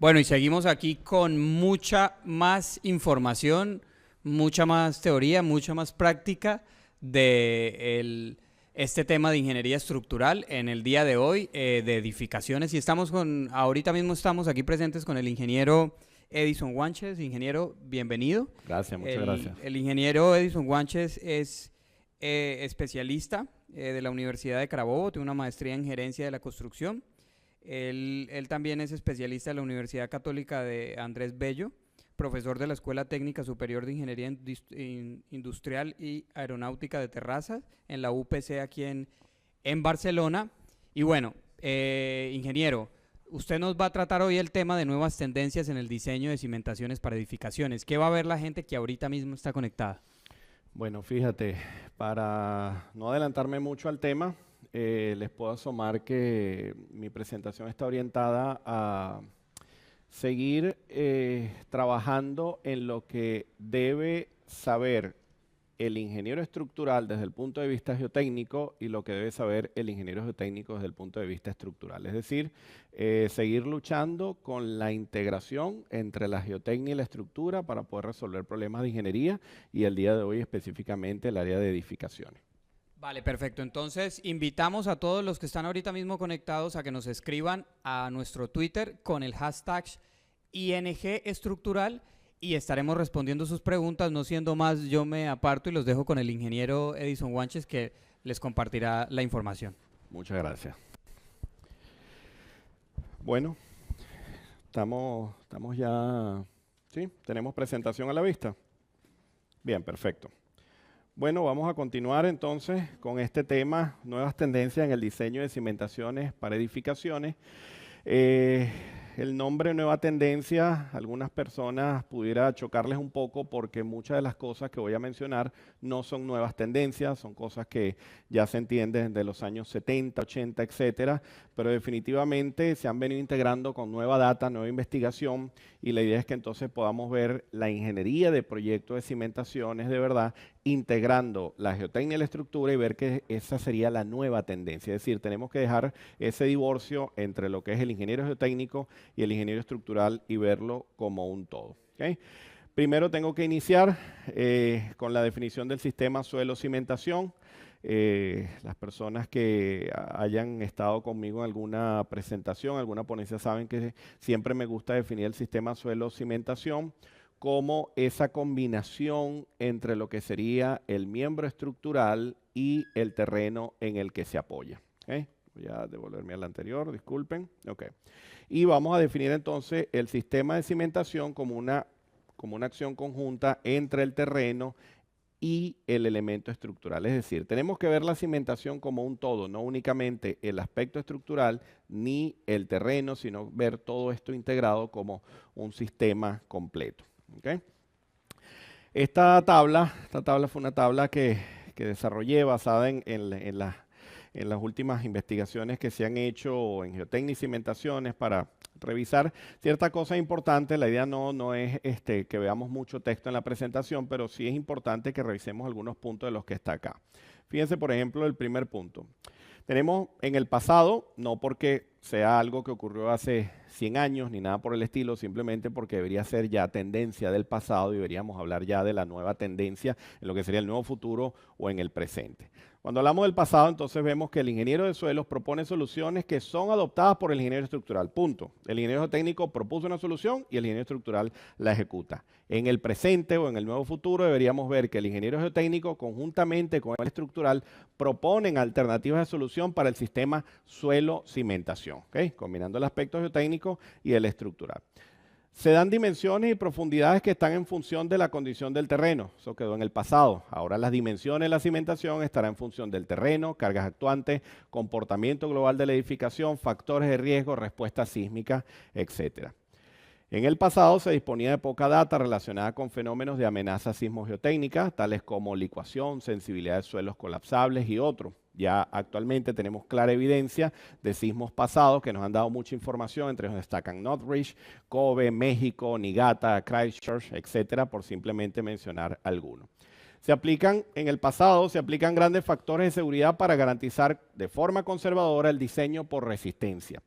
Bueno, y seguimos aquí con mucha más información, mucha más teoría, mucha más práctica de este tema de ingeniería estructural en el día de hoy, de edificaciones. Y ahorita mismo estamos aquí presentes con el ingeniero Edison Guanches. Ingeniero, bienvenido. Gracias, muchas gracias. El ingeniero Edison Guanches es especialista de la Universidad de Carabobo, tiene una maestría en gerencia de la construcción. Él también es especialista de la Universidad Católica de Andrés Bello, profesor de la Escuela Técnica Superior de Ingeniería Industrial y Aeronáutica de Terrazas en la UPC aquí en Barcelona. Y bueno, ingeniero, usted nos va a tratar hoy el tema de nuevas tendencias en el diseño de cimentaciones para edificaciones. ¿Qué va a ver la gente que ahorita mismo está conectada? Bueno, fíjate, para no adelantarme mucho al tema, les puedo asomar que mi presentación está orientada a seguir trabajando en lo que debe saber el ingeniero estructural desde el punto de vista geotécnico y lo que debe saber el ingeniero geotécnico desde el punto de vista estructural. Es decir, seguir luchando con la integración entre la geotecnia y la estructura para poder resolver problemas de ingeniería y el día de hoy específicamente el área de edificaciones. Vale, perfecto. Entonces, invitamos a todos los que están ahorita mismo conectados a que nos escriban a nuestro Twitter con el hashtag ING Estructural y estaremos respondiendo sus preguntas. No siendo más, yo me aparto y los dejo con el ingeniero Edison Guanches que les compartirá la información. Muchas gracias. Bueno, estamos ya, ¿sí? ¿Tenemos presentación a la vista? Bien, perfecto. Bueno, vamos a continuar entonces con este tema, nuevas tendencias en el diseño de cimentaciones para edificaciones. El nombre Nueva Tendencia, algunas personas pudiera chocarles un poco porque muchas de las cosas que voy a mencionar no son nuevas tendencias, son cosas que ya se entienden desde los años 70, 80, etcétera, pero definitivamente se han venido integrando con nueva data, nueva investigación y la idea es que entonces podamos ver la ingeniería de proyectos de cimentaciones de verdad integrando la geotecnia y la estructura y ver que esa sería la nueva tendencia. Es decir, tenemos que dejar ese divorcio entre lo que es el ingeniero geotécnico y el ingeniero estructural y verlo como un todo. ¿Okay? Primero tengo que iniciar con la definición del sistema suelo-cimentación. Las personas que hayan estado conmigo en alguna presentación, alguna ponencia, saben que siempre me gusta definir el sistema suelo-cimentación como esa combinación entre lo que sería el miembro estructural y el terreno en el que se apoya. ¿Okay? Voy a devolverme al anterior, disculpen. Okay. Y vamos a definir entonces el sistema de cimentación como una acción conjunta entre el terreno y el elemento estructural. Es decir, tenemos que ver la cimentación como un todo, no únicamente el aspecto estructural ni el terreno, sino ver todo esto integrado como un sistema completo. ¿Okay? Esta tabla fue una tabla que desarrollé basada en las últimas investigaciones que se han hecho en geotecnia y cimentaciones para revisar ciertas cosas importantes. La idea no es que veamos mucho texto en la presentación, pero sí es importante que revisemos algunos puntos de los que está acá. Fíjense, por ejemplo, el primer punto. Tenemos en el pasado, no porque sea algo que ocurrió hace 100 años ni nada por el estilo, simplemente porque debería ser ya tendencia del pasado y deberíamos hablar ya de la nueva tendencia en lo que sería el nuevo futuro o en el presente. Cuando hablamos del pasado, entonces vemos que el ingeniero de suelos propone soluciones que son adoptadas por el ingeniero estructural. Punto. El ingeniero técnico propuso una solución y el ingeniero estructural la ejecuta. En el presente o en el nuevo futuro deberíamos ver que el ingeniero geotécnico conjuntamente con el estructural proponen alternativas de solución para el sistema suelo-cimentación, ¿okay? Combinando el aspecto geotécnico y el estructural. Se dan dimensiones y profundidades que están en función de la condición del terreno. Eso quedó en el pasado. Ahora las dimensiones de la cimentación estarán en función del terreno, cargas actuantes, comportamiento global de la edificación, factores de riesgo, respuesta sísmica, etc. En el pasado se disponía de poca data relacionada con fenómenos de amenaza sismogeotécnica, tales como licuación, sensibilidad de suelos colapsables y otros. Ya actualmente tenemos clara evidencia de sismos pasados que nos han dado mucha información, entre los que destacan Northridge, Kobe, México, Niigata, Christchurch, etcétera, por simplemente mencionar algunos. En el pasado se aplican grandes factores de seguridad para garantizar de forma conservadora el diseño por resistencia.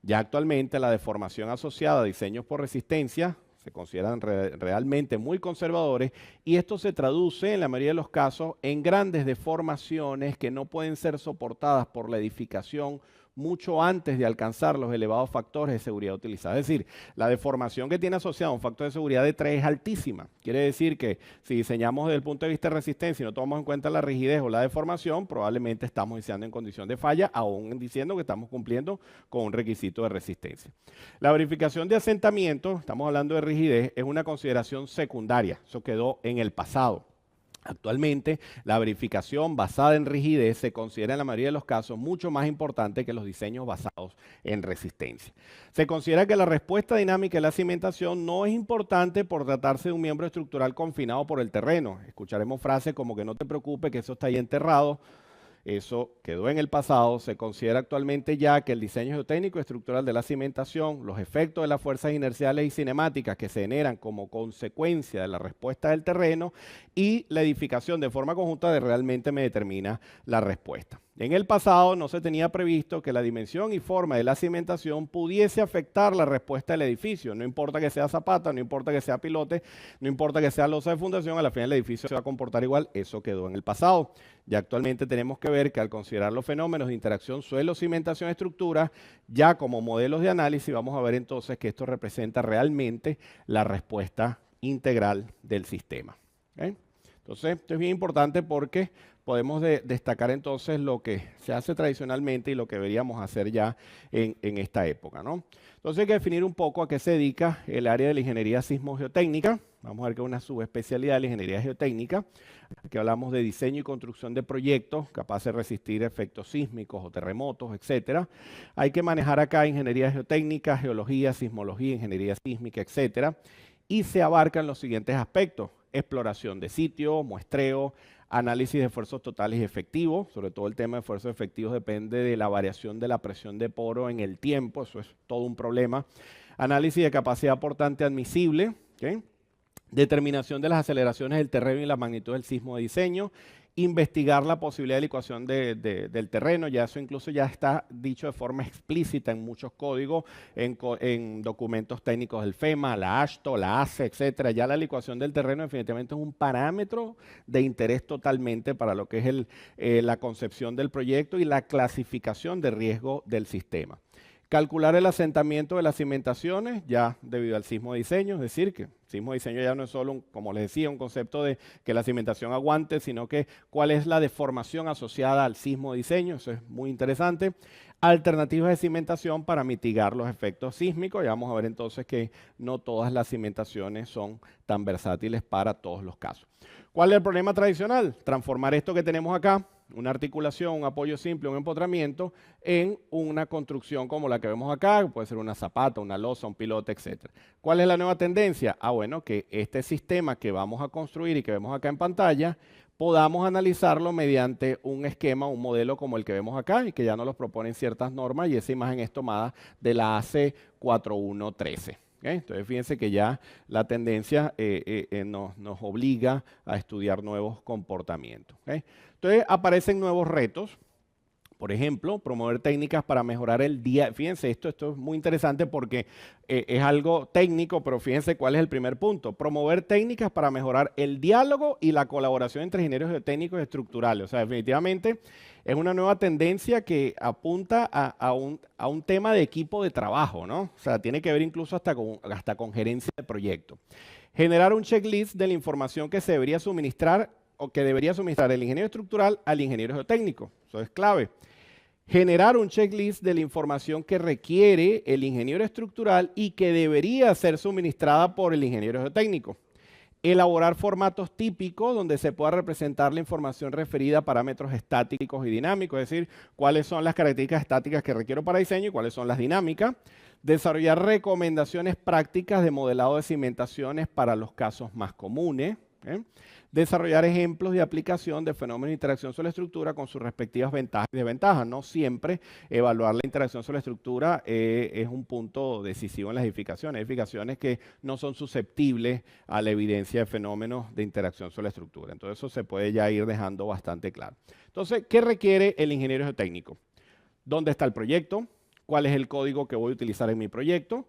Ya actualmente la deformación asociada a diseños por resistencia se consideran realmente muy conservadores y esto se traduce en la mayoría de los casos en grandes deformaciones que no pueden ser soportadas por la edificación mucho antes de alcanzar los elevados factores de seguridad utilizados. Es decir, la deformación que tiene asociada un factor de seguridad de 3 es altísima. Quiere decir que si diseñamos desde el punto de vista de resistencia y no tomamos en cuenta la rigidez o la deformación, probablemente estamos diseñando en condición de falla, aún diciendo que estamos cumpliendo con un requisito de resistencia. La verificación de asentamiento, estamos hablando de rigidez, es una consideración secundaria. Eso quedó en el pasado. Actualmente, la verificación basada en rigidez se considera en la mayoría de los casos mucho más importante que los diseños basados en resistencia. Se considera que la respuesta dinámica de la cimentación no es importante por tratarse de un miembro estructural confinado por el terreno. Escucharemos frases como que no te preocupes, que eso está ahí enterrado. Eso quedó en el pasado. Se considera actualmente ya que el diseño geotécnico y estructural de la cimentación, los efectos de las fuerzas inerciales y cinemáticas que se generan como consecuencia de la respuesta del terreno y la edificación de forma conjunta realmente me determina la respuesta. En el pasado no se tenía previsto que la dimensión y forma de la cimentación pudiese afectar la respuesta del edificio. No importa que sea zapata, no importa que sea pilote, no importa que sea losa de fundación, a la final el edificio se va a comportar igual. Eso quedó en el pasado. Ya actualmente tenemos que ver que al considerar los fenómenos de interacción suelo, cimentación, estructura, ya como modelos de análisis, vamos a ver entonces que esto representa realmente la respuesta integral del sistema. ¿Okay? Entonces, esto es bien importante porque podemos destacar entonces lo que se hace tradicionalmente y lo que deberíamos hacer ya en esta época, ¿no? Entonces hay que definir un poco a qué se dedica el área de la ingeniería sismogeotécnica. Vamos a ver que es una subespecialidad de la ingeniería geotécnica. Aquí hablamos de diseño y construcción de proyectos capaces de resistir efectos sísmicos o terremotos, etcétera. Hay que manejar acá ingeniería geotécnica, geología, sismología, ingeniería sísmica, etcétera. Y se abarcan los siguientes aspectos: exploración de sitio, muestreo, análisis de esfuerzos totales y efectivos. Sobre todo el tema de esfuerzos efectivos depende de la variación de la presión de poro en el tiempo, eso es todo un problema. Análisis de capacidad portante admisible, ¿okay? Determinación de las aceleraciones del terreno y la magnitud del sismo de diseño, investigar la posibilidad de licuación del terreno, ya eso incluso ya está dicho de forma explícita en muchos códigos, en documentos técnicos del FEMA, la AASHTO, la ACE, etcétera. Ya la licuación del terreno definitivamente es un parámetro de interés totalmente para lo que es la concepción del proyecto y la clasificación de riesgo del sistema. Calcular el asentamiento de las cimentaciones, ya debido al sismo de diseño, es decir, que el sismo de diseño ya no es solo, como les decía, un concepto de que la cimentación aguante, sino que cuál es la deformación asociada al sismo de diseño, eso es muy interesante. Alternativas de cimentación para mitigar los efectos sísmicos, ya vamos a ver entonces que no todas las cimentaciones son tan versátiles para todos los casos. ¿Cuál es el problema tradicional? Transformar esto que tenemos acá, una articulación, un apoyo simple, un empotramiento, en una construcción como la que vemos acá, puede ser una zapata, una losa, un pilote, etc. ¿Cuál es la nueva tendencia? Bueno, que este sistema que vamos a construir y que vemos acá en pantalla, podamos analizarlo mediante un esquema, un modelo como el que vemos acá y que ya nos los proponen ciertas normas, y esa imagen es tomada de la AC 4113. ¿Okay? Entonces fíjense que ya la tendencia nos obliga a estudiar nuevos comportamientos. ¿Okay? Entonces aparecen nuevos retos. Por ejemplo, promover técnicas para mejorar el día. Fíjense, esto es muy interesante porque es algo técnico, pero fíjense cuál es el primer punto. Promover técnicas para mejorar el diálogo y la colaboración entre ingenieros geotécnicos y estructurales. O sea, definitivamente es una nueva tendencia que apunta a un tema de equipo de trabajo, ¿no? O sea, tiene que ver incluso hasta con gerencia de proyecto. Generar un checklist de la información que se debería suministrar o que debería suministrar el ingeniero estructural al ingeniero geotécnico. Eso es clave. Generar un checklist de la información que requiere el ingeniero estructural y que debería ser suministrada por el ingeniero geotécnico. Elaborar formatos típicos donde se pueda representar la información referida a parámetros estáticos y dinámicos, es decir, cuáles son las características estáticas que requiero para diseño y cuáles son las dinámicas. Desarrollar recomendaciones prácticas de modelado de cimentaciones para los casos más comunes. Desarrollar ejemplos de aplicación de fenómenos de interacción sobre la estructura con sus respectivas ventajas y desventajas. No siempre evaluar la interacción sobre la estructura es un punto decisivo en las edificaciones. Edificaciones que no son susceptibles a la evidencia de fenómenos de interacción sobre la estructura. Entonces eso se puede ya ir dejando bastante claro. Entonces, ¿qué requiere el ingeniero geotécnico? ¿Dónde está el proyecto? cuál es el código que voy a utilizar en mi proyecto,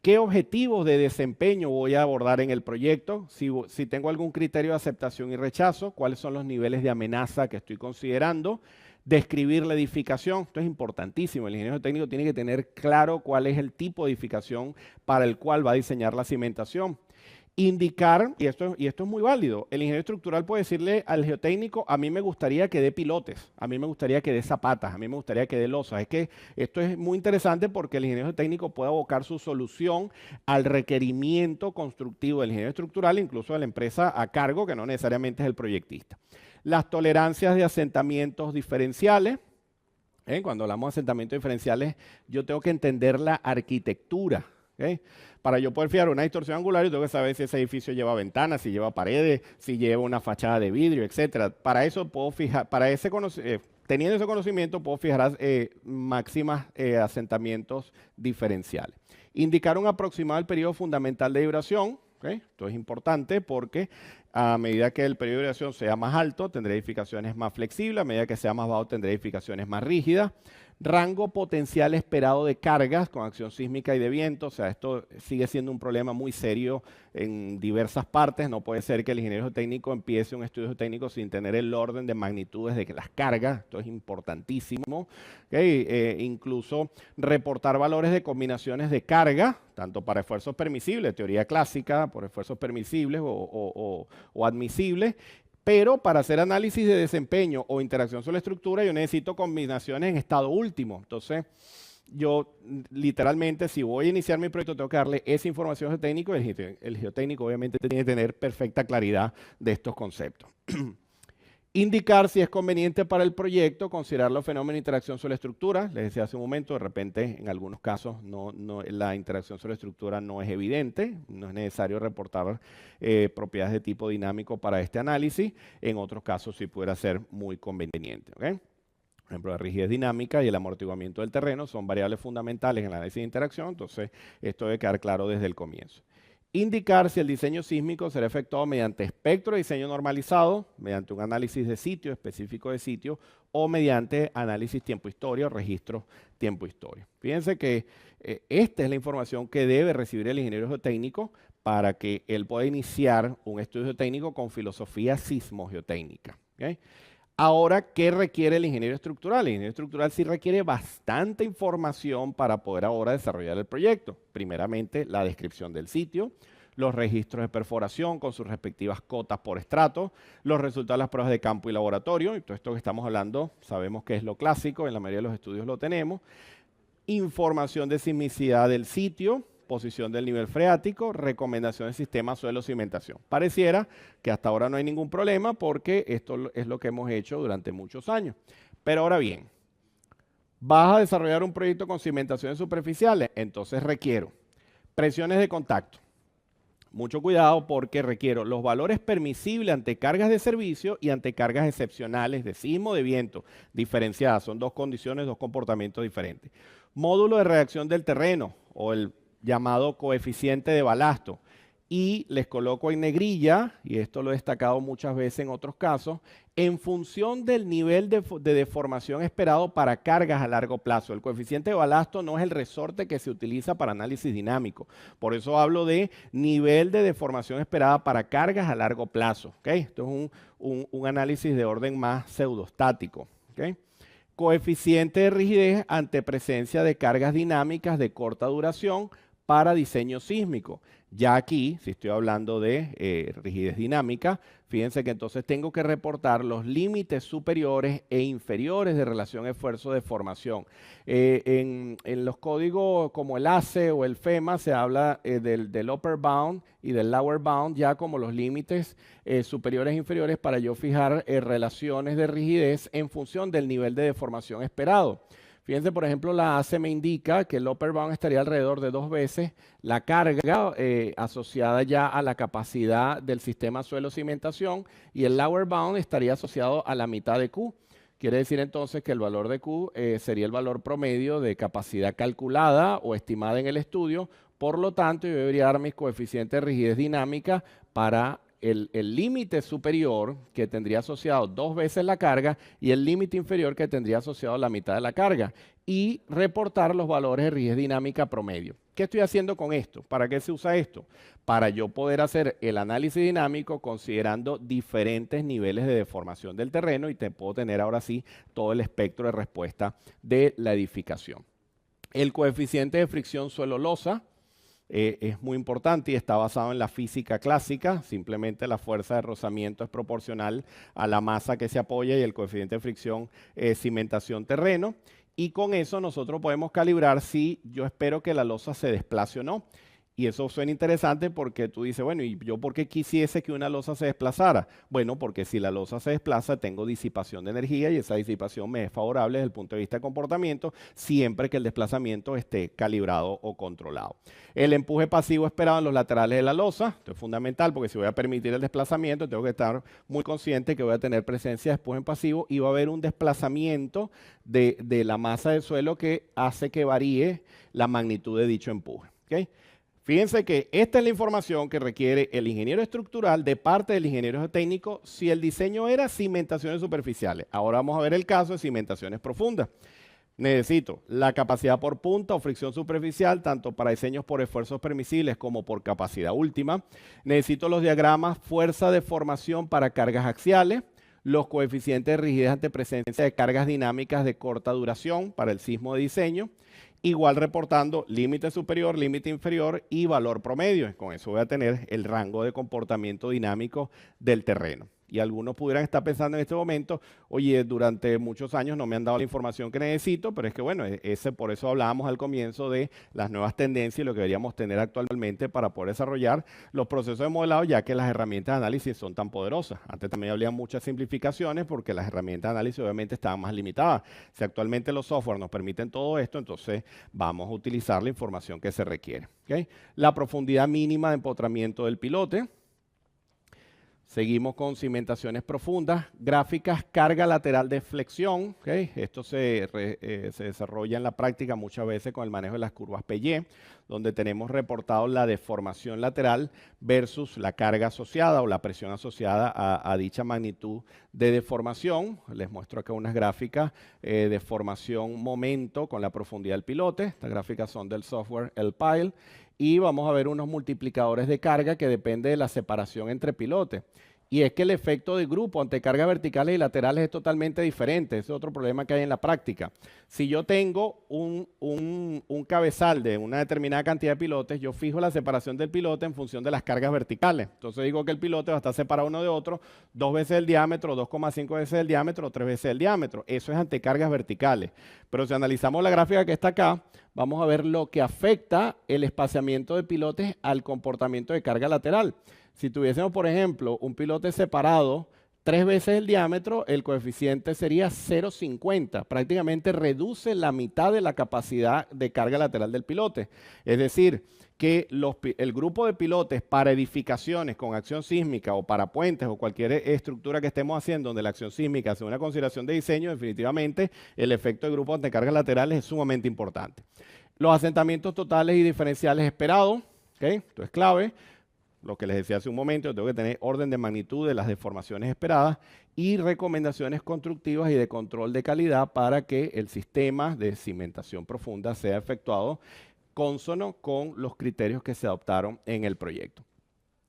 qué objetivos de desempeño voy a abordar en el proyecto, si tengo algún criterio de aceptación y rechazo, cuáles son los niveles de amenaza que estoy considerando, describir la edificación. Esto es importantísimo. El ingeniero técnico tiene que tener claro cuál es el tipo de edificación para el cual va a diseñar la cimentación. Indicar, y esto es muy válido, el ingeniero estructural puede decirle al geotécnico: a mí me gustaría que dé pilotes, a mí me gustaría que dé zapatas, a mí me gustaría que dé losas. Es que esto es muy interesante porque el ingeniero técnico puede abocar su solución al requerimiento constructivo del ingeniero estructural, incluso de la empresa a cargo, que no necesariamente es el proyectista. Las tolerancias de asentamientos diferenciales. Cuando hablamos de asentamientos diferenciales, yo tengo que entender la arquitectura. Para yo poder fijar una distorsión angular, yo tengo que saber si ese edificio lleva ventanas, si lleva paredes, si lleva una fachada de vidrio, etc. Para eso puedo fijar, teniendo ese conocimiento, puedo fijar máximas asentamientos diferenciales. Indicar un aproximado del periodo fundamental de vibración. Esto es importante porque a medida que el periodo de vibración sea más alto, tendré edificaciones más flexibles; a medida que sea más bajo, tendré edificaciones más rígidas. Rango potencial esperado de cargas con acción sísmica y de viento. O sea, esto sigue siendo un problema muy serio en diversas partes. No puede ser que el ingeniero técnico empiece un estudio técnico sin tener el orden de magnitudes de las cargas. Esto es importantísimo. Incluso reportar valores de combinaciones de carga, tanto para esfuerzos permisibles, teoría clásica, por esfuerzos permisibles o admisibles. Pero para hacer análisis de desempeño o interacción sobre la estructura, yo necesito combinaciones en estado último. Entonces, yo literalmente, si voy a iniciar mi proyecto, tengo que darle esa información al geotécnico. El geotécnico obviamente tiene que tener perfecta claridad de estos conceptos. Indicar si es conveniente para el proyecto considerar los fenómenos de interacción sobre la estructura. Les decía hace un momento, de repente, en algunos casos, la interacción sobre la estructura no es evidente. No es necesario reportar propiedades de tipo dinámico para este análisis. En otros casos sí pudiera ser muy conveniente. Por ejemplo, la rigidez dinámica y el amortiguamiento del terreno son variables fundamentales en el análisis de interacción. Entonces, esto debe quedar claro desde el comienzo. Indicar si el diseño sísmico será efectuado mediante espectro de diseño normalizado, mediante un análisis de sitio específico de sitio, o mediante análisis tiempo-historia o registro tiempo-historia. Fíjense que esta es la información que debe recibir el ingeniero geotécnico para que él pueda iniciar un estudio geotécnico con filosofía sismogeotécnica. Ahora, ¿qué requiere el ingeniero estructural? El ingeniero estructural sí requiere bastante información para poder ahora desarrollar el proyecto. Primeramente, la descripción del sitio, los registros de perforación con sus respectivas cotas por estrato, los resultados de las pruebas de campo y laboratorio. Y todo esto que estamos hablando sabemos que es lo clásico, en la mayoría de los estudios lo tenemos. Información de sismicidad del sitio, posición del nivel freático, recomendación del sistema suelo-cimentación. Pareciera que hasta ahora no hay ningún problema porque esto es lo que hemos hecho durante muchos años. Pero ahora bien, ¿vas a desarrollar un proyecto con cimentaciones superficiales? Entonces requiero presiones de contacto. Mucho cuidado porque requiero los valores permisibles ante cargas de servicio y ante cargas excepcionales de sismo, de viento, diferenciadas. Son dos condiciones, dos comportamientos diferentes. Módulo de reacción del terreno o el llamado coeficiente de balasto. Y les coloco en negrilla, y esto lo he destacado muchas veces en otros casos, en función del nivel de deformación esperado para cargas a largo plazo. El coeficiente de balasto no es el resorte que se utiliza para análisis dinámico. Por eso hablo de nivel de deformación esperada para cargas a largo plazo. Esto es un análisis de orden más pseudostático. Coeficiente de rigidez ante presencia de cargas dinámicas de corta duración para diseño sísmico. Ya aquí, si estoy hablando de rigidez dinámica, fíjense que entonces tengo que reportar los límites superiores e inferiores de relación esfuerzo-deformación. En los códigos como el ACE o el FEMA se habla del upper bound y del lower bound ya como los límites superiores e inferiores para yo fijar relaciones de rigidez en función del nivel de deformación esperado. Fíjense, por ejemplo, la ACE me indica que el upper bound estaría alrededor de 2 veces la carga asociada ya a la capacidad del sistema suelo-cimentación y el lower bound estaría asociado a la mitad de Q. Quiere decir entonces que el valor de Q sería el valor promedio de capacidad calculada o estimada en el estudio. Por lo tanto, yo debería dar mis coeficientes de rigidez dinámica para el límite superior que tendría asociado 2 veces la carga y el límite inferior que tendría asociado la mitad de la carga y reportar los valores de rigidez dinámica promedio. ¿Qué estoy haciendo con esto? ¿Para qué se usa esto? Para yo poder hacer el análisis dinámico considerando diferentes niveles de deformación del terreno y te puedo tener ahora sí todo el espectro de respuesta de la edificación. El coeficiente de fricción suelo-losa es muy importante y está basado en la física clásica. Simplemente la fuerza de rozamiento es proporcional a la masa que se apoya y el coeficiente de fricción es cimentación terreno. Y con eso nosotros podemos calibrar si yo espero que la losa se desplace o no. Y eso suena interesante porque tú dices, bueno, ¿y yo por qué quisiese que una losa se desplazara? Bueno, porque si la losa se desplaza, tengo disipación de energía y esa disipación me es favorable desde el punto de vista de comportamiento, siempre que el desplazamiento esté calibrado o controlado. El empuje pasivo esperado en los laterales de la losa, esto es fundamental porque si voy a permitir el desplazamiento, tengo que estar muy consciente que voy a tener presencia de empuje pasivo y va a haber un desplazamiento de la masa del suelo que hace que varíe la magnitud de dicho empuje. ¿Okay? Fíjense que esta es la información que requiere el ingeniero estructural de parte del ingeniero geotécnico si el diseño era cimentaciones superficiales. Ahora vamos a ver el caso de cimentaciones profundas. Necesito la capacidad por punta o fricción superficial, tanto para diseños por esfuerzos permisibles como por capacidad última. Necesito los diagramas fuerza de formación para cargas axiales, los coeficientes de rigidez ante presencia de cargas dinámicas de corta duración para el sismo de diseño. Igual reportando límite superior, límite inferior y valor promedio. Con eso voy a tener el rango de comportamiento dinámico del terreno. Y algunos pudieran estar pensando en este momento, oye, durante muchos años no me han dado la información que necesito, pero es que bueno, por eso hablábamos al comienzo de las nuevas tendencias y lo que deberíamos tener actualmente para poder desarrollar los procesos de modelado, ya que las herramientas de análisis son tan poderosas. Antes también había muchas simplificaciones porque las herramientas de análisis obviamente estaban más limitadas. Si actualmente los software nos permiten todo esto, entonces vamos a utilizar la información que se requiere. ¿Okay? La profundidad mínima de empotramiento del pilote. Seguimos con cimentaciones profundas, gráficas, carga lateral de flexión. ¿Okay? Esto se desarrolla en la práctica muchas veces con el manejo de las curvas PY, donde tenemos reportado la deformación lateral versus la carga asociada o la presión asociada a dicha magnitud de deformación. Les muestro acá unas gráficas de formación momento con la profundidad del pilote. Estas gráficas son del software LPILE. Y vamos a ver unos multiplicadores de carga que depende de la separación entre pilotes. Y es que el efecto de grupo ante cargas verticales y laterales es totalmente diferente. Ese es otro problema que hay en la práctica. Si yo tengo un cabezal de una determinada cantidad de pilotes, yo fijo la separación del pilote en función de las cargas verticales. Entonces digo que el pilote va a estar separado uno de otro 2 veces el diámetro, 2,5 veces el diámetro o 3 veces el diámetro. Eso es ante cargas verticales. Pero si analizamos la gráfica que está acá, vamos a ver lo que afecta el espaciamiento de pilotes al comportamiento de carga lateral. Si tuviésemos, por ejemplo, un pilote separado 3 veces el diámetro, el coeficiente sería 0,50. Prácticamente reduce la mitad de la capacidad de carga lateral del pilote. Es decir, que el grupo de pilotes para edificaciones con acción sísmica o para puentes o cualquier estructura que estemos haciendo donde la acción sísmica sea una consideración de diseño, definitivamente el efecto de grupo ante cargas laterales es sumamente importante. Los asentamientos totales y diferenciales esperados, ¿okay? Esto es clave. Lo que les decía hace un momento, yo tengo que tener orden de magnitud de las deformaciones esperadas y recomendaciones constructivas y de control de calidad para que el sistema de cimentación profunda sea efectuado consono con los criterios que se adoptaron en el proyecto.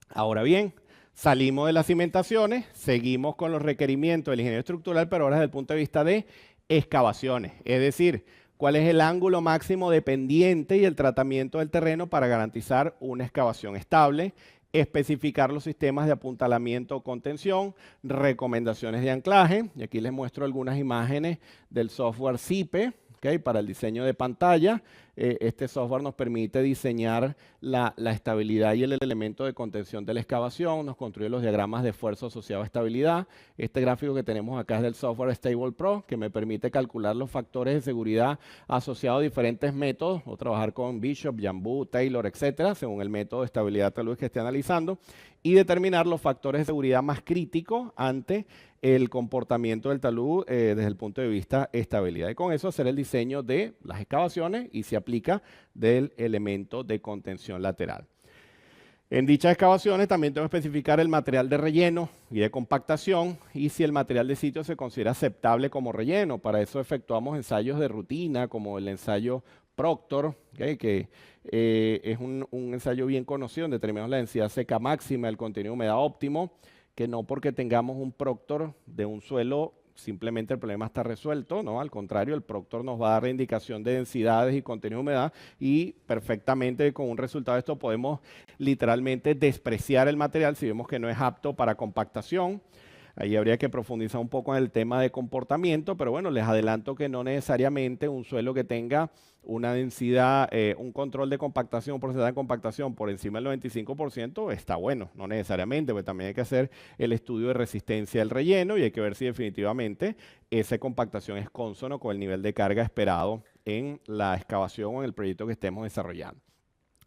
Ahora bien, salimos de las cimentaciones, seguimos con los requerimientos del ingeniero estructural, pero ahora desde el punto de vista de excavaciones, es decir, cuál es el ángulo máximo de pendiente y el tratamiento del terreno para garantizar una excavación estable, especificar los sistemas de apuntalamiento o contención, recomendaciones de anclaje, y aquí les muestro algunas imágenes del software SIPE, ¿okay? Para el diseño de pantalla. Este software nos permite diseñar la estabilidad y el elemento de contención de la excavación, nos construye los diagramas de esfuerzo asociado a estabilidad. Este gráfico que tenemos acá es del software Stable Pro, que me permite calcular los factores de seguridad asociados a diferentes métodos, o trabajar con Bishop, Jambu, Taylor, etcétera, según el método de estabilidad tal vez que esté analizando, y determinar los factores de seguridad más críticos ante el comportamiento del talud desde el punto de vista de estabilidad. Y con eso hacer el diseño de las excavaciones y se aplica del elemento de contención lateral. En dichas excavaciones también tengo que especificar el material de relleno y de compactación y si el material de sitio se considera aceptable como relleno. Para eso efectuamos ensayos de rutina como el ensayo Proctor, ¿okay? Que es un ensayo bien conocido donde determinamos la densidad seca máxima, el contenido de humedad óptimo, que no porque tengamos un Proctor de un suelo simplemente el problema está resuelto, ¿no? Al contrario, el Proctor nos va a dar indicación de densidades y contenido de humedad y perfectamente con un resultado de esto podemos literalmente despreciar el material si vemos que no es apto para compactación. Ahí habría que profundizar un poco en el tema de comportamiento, pero bueno, les adelanto que no necesariamente un suelo que tenga una densidad, un control de compactación, un porcentaje de compactación por encima del 95% está bueno, no necesariamente, porque también hay que hacer el estudio de resistencia del relleno y hay que ver si definitivamente esa compactación es consono con el nivel de carga esperado en la excavación o en el proyecto que estemos desarrollando.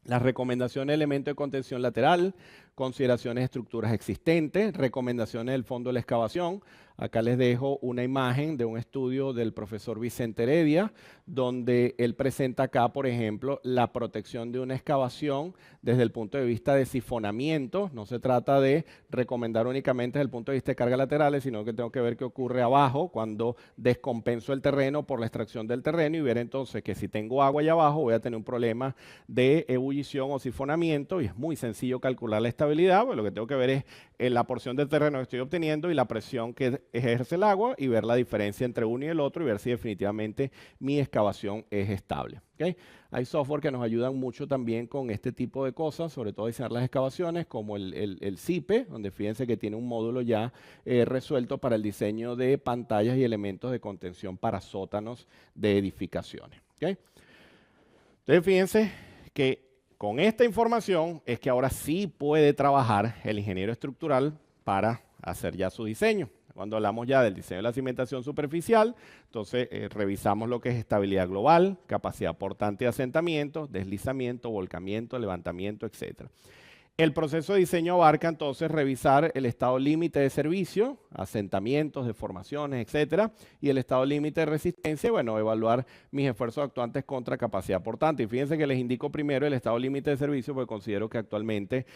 Las recomendaciones de elementos de contención lateral, consideraciones de estructuras existentes, recomendaciones del fondo de la excavación. Acá les dejo una imagen de un estudio del profesor Vicente Heredia, donde él presenta acá, por ejemplo, la protección de una excavación desde el punto de vista de sifonamiento. No se trata de recomendar únicamente desde el punto de vista de cargas laterales, sino que tengo que ver qué ocurre abajo cuando descompenso el terreno por la extracción del terreno y ver entonces que si tengo agua allá abajo voy a tener un problema de ebullición o sifonamiento y es muy sencillo calcular la estabilidad, pues lo que tengo que ver es la porción del terreno que estoy obteniendo y la presión que ejerce el agua y ver la diferencia entre uno y el otro y ver si definitivamente mi excavación es estable. ¿Okay? Hay software que nos ayudan mucho también con este tipo de cosas, sobre todo diseñar las excavaciones, como el CIPE, donde fíjense que tiene un módulo ya resuelto para el diseño de pantallas y elementos de contención para sótanos de edificaciones. ¿Okay? Entonces fíjense que con esta información es que ahora sí puede trabajar el ingeniero estructural para hacer ya su diseño. Cuando hablamos ya del diseño de la cimentación superficial, entonces revisamos lo que es estabilidad global, capacidad portante de asentamiento, deslizamiento, volcamiento, levantamiento, etc. El proceso de diseño abarca entonces revisar el estado límite de servicio, asentamientos, deformaciones, etcétera, y el estado límite de resistencia, bueno, evaluar mis esfuerzos actuantes contra capacidad portante. Y fíjense que les indico primero el estado límite de servicio porque considero que actualmente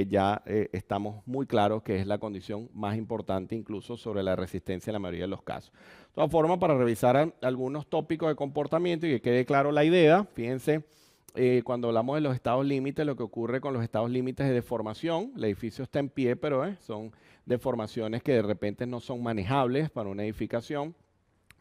ya estamos muy claros que es la condición más importante incluso sobre la resistencia en la mayoría de los casos. De todas formas, para revisar algunos tópicos de comportamiento y que quede claro la idea, fíjense. Cuando hablamos de los estados límites, lo que ocurre con los estados límites de deformación, el edificio está en pie, pero son deformaciones que de repente no son manejables para una edificación.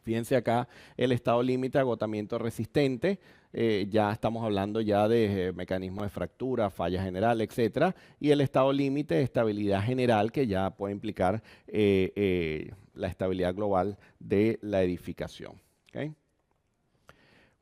Fíjense acá el estado límite de agotamiento resistente, ya estamos hablando ya de mecanismos de fractura, falla general, etcétera, y el estado límite de estabilidad general que ya puede implicar la estabilidad global de la edificación. ¿Okay?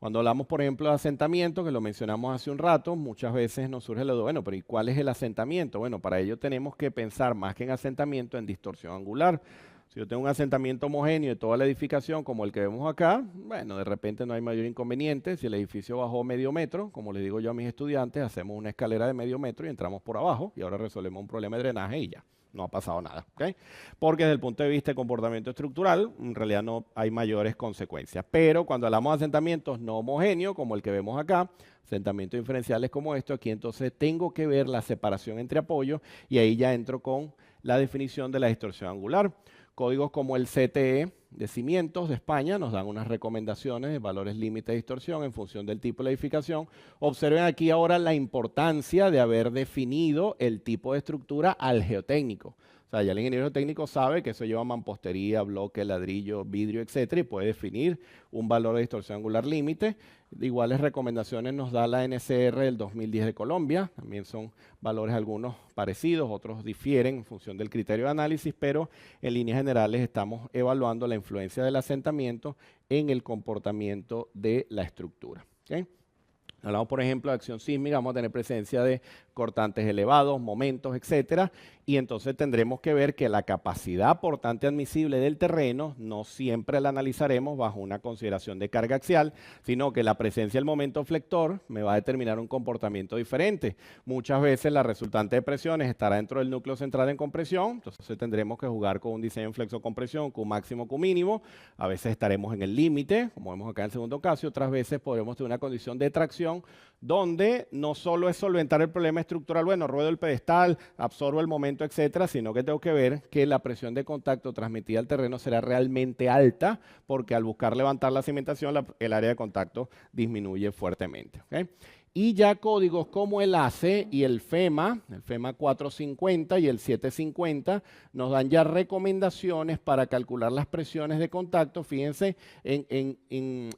Cuando hablamos, por ejemplo, de asentamiento, que lo mencionamos hace un rato, muchas veces nos surge la duda, bueno, pero ¿y cuál es el asentamiento? Bueno, para ello tenemos que pensar más que en asentamiento, en distorsión angular. Si yo tengo un asentamiento homogéneo de toda la edificación, como el que vemos acá, bueno, de repente no hay mayor inconveniente. Si el edificio bajó medio metro, como le digo yo a mis estudiantes, hacemos una escalera de medio metro y entramos por abajo y ahora resolvemos un problema de drenaje y ya. No ha pasado nada, ¿okay? Porque desde el punto de vista de comportamiento estructural, en realidad no hay mayores consecuencias. Pero cuando hablamos de asentamientos no homogéneos, como el que vemos acá, asentamientos diferenciales como esto, aquí entonces tengo que ver la separación entre apoyos y ahí ya entro con la definición de la distorsión angular. Códigos como el CTE de cimientos de España nos dan unas recomendaciones de valores límite de distorsión en función del tipo de la edificación. Observen aquí ahora la importancia de haber definido el tipo de estructura al geotécnico. O sea, ya el ingeniero técnico sabe que eso lleva mampostería, bloque, ladrillo, vidrio, etcétera, y puede definir un valor de distorsión angular límite. Iguales recomendaciones nos da la NCR del 2010 de Colombia. También son valores algunos parecidos, otros difieren en función del criterio de análisis, pero en líneas generales estamos evaluando la influencia del asentamiento en el comportamiento de la estructura. ¿Okay? Hablamos, por ejemplo, de acción sísmica, vamos a tener presencia de cortantes elevados, momentos, etcétera. Y entonces tendremos que ver que la capacidad portante admisible del terreno no siempre la analizaremos bajo una consideración de carga axial, sino que la presencia del momento flector me va a determinar un comportamiento diferente. Muchas veces la resultante de presiones estará dentro del núcleo central en compresión, entonces tendremos que jugar con un diseño en flexocompresión, Q máximo, Q mínimo. A veces estaremos en el límite, como vemos acá en el segundo caso, y otras veces podremos tener una condición de tracción donde no solo es solventar el problema estructural, bueno, ruedo el pedestal, absorbo el momento, etcétera, sino que tengo que ver que la presión de contacto transmitida al terreno será realmente alta, porque al buscar levantar la cimentación, el área de contacto disminuye fuertemente. ¿Okay? Y ya códigos como el ACE y el FEMA 450 y el 750, nos dan ya recomendaciones para calcular las presiones de contacto, fíjense,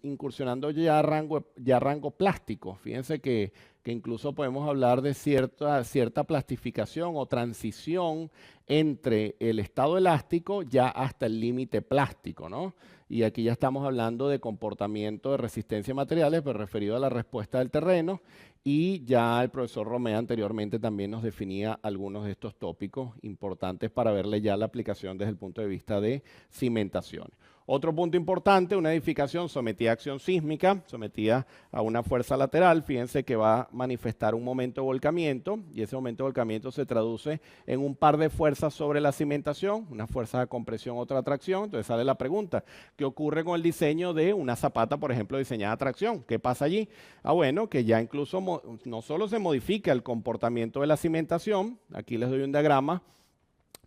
incursionando ya rango plástico. Fíjense que incluso podemos hablar de cierta plastificación o transición entre el estado elástico ya hasta el límite plástico, ¿no? Y aquí ya estamos hablando de comportamiento de resistencia a materiales, pero referido a la respuesta del terreno. Y ya el profesor Romea anteriormente también nos definía algunos de estos tópicos importantes para verle ya la aplicación desde el punto de vista de cimentaciones. Otro punto importante, una edificación sometida a acción sísmica, sometida a una fuerza lateral, fíjense que va a manifestar un momento de volcamiento, y ese momento de volcamiento se traduce en un par de fuerzas sobre la cimentación, una fuerza de compresión, otra de tracción. Entonces sale la pregunta, ¿qué ocurre con el diseño de una zapata, por ejemplo, diseñada a tracción? ¿Qué pasa allí? Bueno, que ya incluso no solo se modifica el comportamiento de la cimentación, aquí les doy un diagrama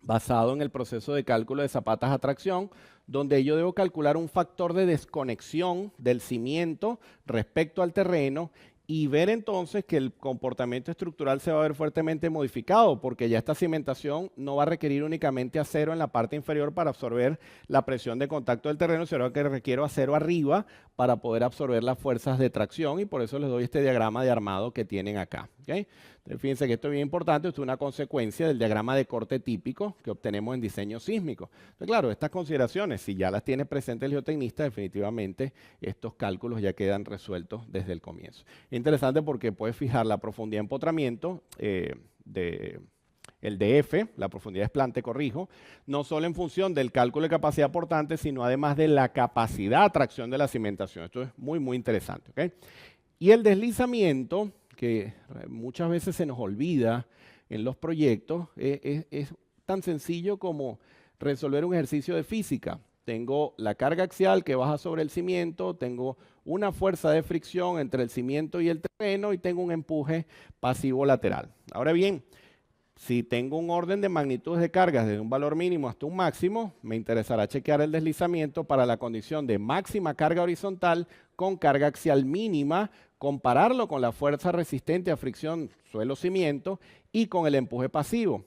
basado en el proceso de cálculo de zapatas a tracción, donde yo debo calcular un factor de desconexión del cimiento respecto al terreno y ver entonces que el comportamiento estructural se va a ver fuertemente modificado, porque ya esta cimentación no va a requerir únicamente acero en la parte inferior para absorber la presión de contacto del terreno, sino que requiero acero arriba para poder absorber las fuerzas de tracción, y por eso les doy este diagrama de armado que tienen acá. ¿Okay? Entonces, fíjense que esto es bien importante, esto es una consecuencia del diagrama de corte típico que obtenemos en diseño sísmico. Entonces, claro, estas consideraciones, si ya las tiene presente el geotecnista, definitivamente estos cálculos ya quedan resueltos desde el comienzo. Interesante porque puedes fijar la profundidad de empotramiento el DF, la profundidad de desplante, corrijo, no solo en función del cálculo de capacidad portante, sino además de la capacidad de tracción de la cimentación. Esto es muy, muy interesante. ¿Okay? Y el deslizamiento, que muchas veces se nos olvida en los proyectos, es tan sencillo como resolver un ejercicio de física. Tengo la carga axial que baja sobre el cimiento, tengo una fuerza de fricción entre el cimiento y el terreno y tengo un empuje pasivo lateral. Ahora bien, si tengo un orden de magnitudes de cargas desde un valor mínimo hasta un máximo, me interesará chequear el deslizamiento para la condición de máxima carga horizontal con carga axial mínima, compararlo con la fuerza resistente a fricción suelo-cimiento y con el empuje pasivo.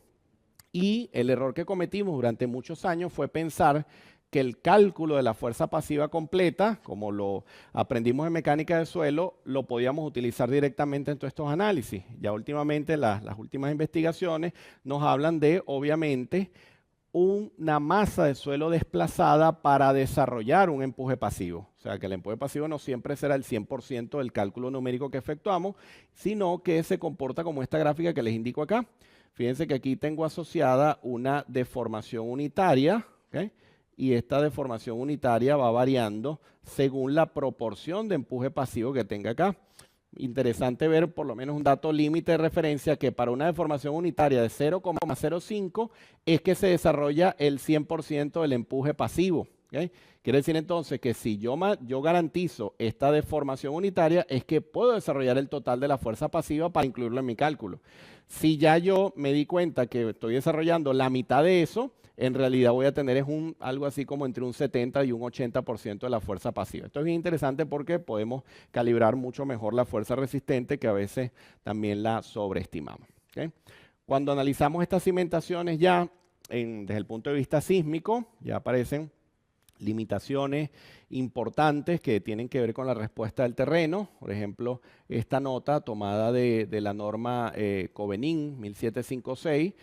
Y el error que cometimos durante muchos años fue pensar que el cálculo de la fuerza pasiva completa, como lo aprendimos en mecánica de suelo, lo podíamos utilizar directamente en todos estos análisis. Ya últimamente las últimas investigaciones nos hablan de, obviamente, una masa de suelo desplazada para desarrollar un empuje pasivo. O sea, que el empuje pasivo no siempre será el 100% del cálculo numérico que efectuamos, sino que se comporta como esta gráfica que les indico acá. Fíjense que aquí tengo asociada una deformación unitaria, ¿okay? Y esta deformación unitaria va variando según la proporción de empuje pasivo que tenga acá. Interesante ver por lo menos un dato límite de referencia que para una deformación unitaria de 0,05 es que se desarrolla el 100% del empuje pasivo. ¿Okay? Quiere decir entonces que si yo garantizo esta deformación unitaria es que puedo desarrollar el total de la fuerza pasiva para incluirlo en mi cálculo. Si ya yo me di cuenta que estoy desarrollando la mitad de eso, en realidad voy a tener algo así como entre un 70 y un 80% de la fuerza pasiva. Esto es bien interesante porque podemos calibrar mucho mejor la fuerza resistente, que a veces también la sobreestimamos. ¿Okay? Cuando analizamos estas cimentaciones ya desde el punto de vista sísmico, ya aparecen limitaciones importantes que tienen que ver con la respuesta del terreno. Por ejemplo, esta nota tomada de la norma Covenin 1756,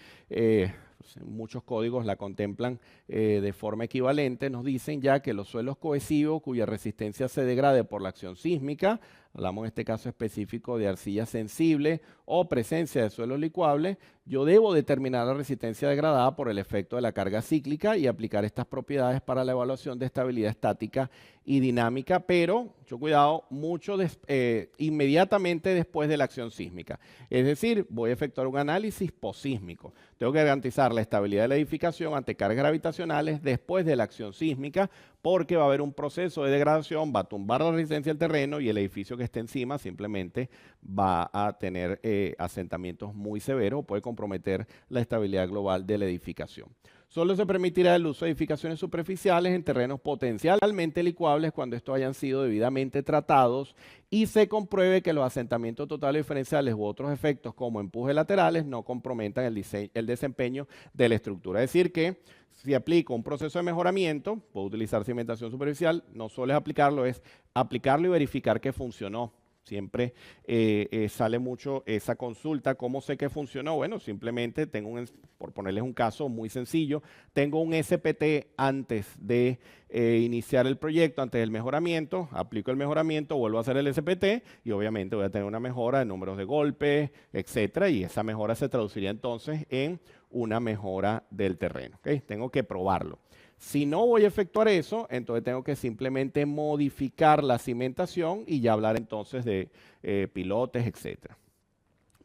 muchos códigos la contemplan de forma equivalente, nos dicen ya que los suelos cohesivos cuya resistencia se degrade por la acción sísmica, hablamos en este caso específico de arcilla sensible o presencia de suelos licuables, yo debo determinar la resistencia degradada por el efecto de la carga cíclica y aplicar estas propiedades para la evaluación de estabilidad estática y dinámica, pero, mucho cuidado, inmediatamente después de la acción sísmica. Es decir, voy a efectuar un análisis posísmico. Tengo que garantizar la estabilidad de la edificación ante cargas gravitacionales después de la acción sísmica, porque va a haber un proceso de degradación, va a tumbar la resistencia del terreno y el edificio que esté encima simplemente va a tener asentamientos muy severos, puede comprometer la estabilidad global de la edificación. Solo se permitirá el uso de edificaciones superficiales en terrenos potencialmente licuables cuando estos hayan sido debidamente tratados y se compruebe que los asentamientos totales diferenciales u otros efectos como empujes laterales no comprometan el desempeño de la estructura. Es decir que si aplico un proceso de mejoramiento, puedo utilizar cimentación superficial, no solo es aplicarlo y verificar que funcionó. Siempre sale mucho esa consulta, ¿cómo sé que funcionó? Bueno, simplemente por ponerles un caso muy sencillo, tengo un SPT antes de iniciar el proyecto, antes del mejoramiento, aplico el mejoramiento, vuelvo a hacer el SPT y obviamente voy a tener una mejora de números de golpes, etcétera, y esa mejora se traduciría entonces en una mejora del terreno, ¿okay? Tengo que probarlo. Si no voy a efectuar eso, entonces tengo que simplemente modificar la cimentación y ya hablar entonces de pilotes, etc.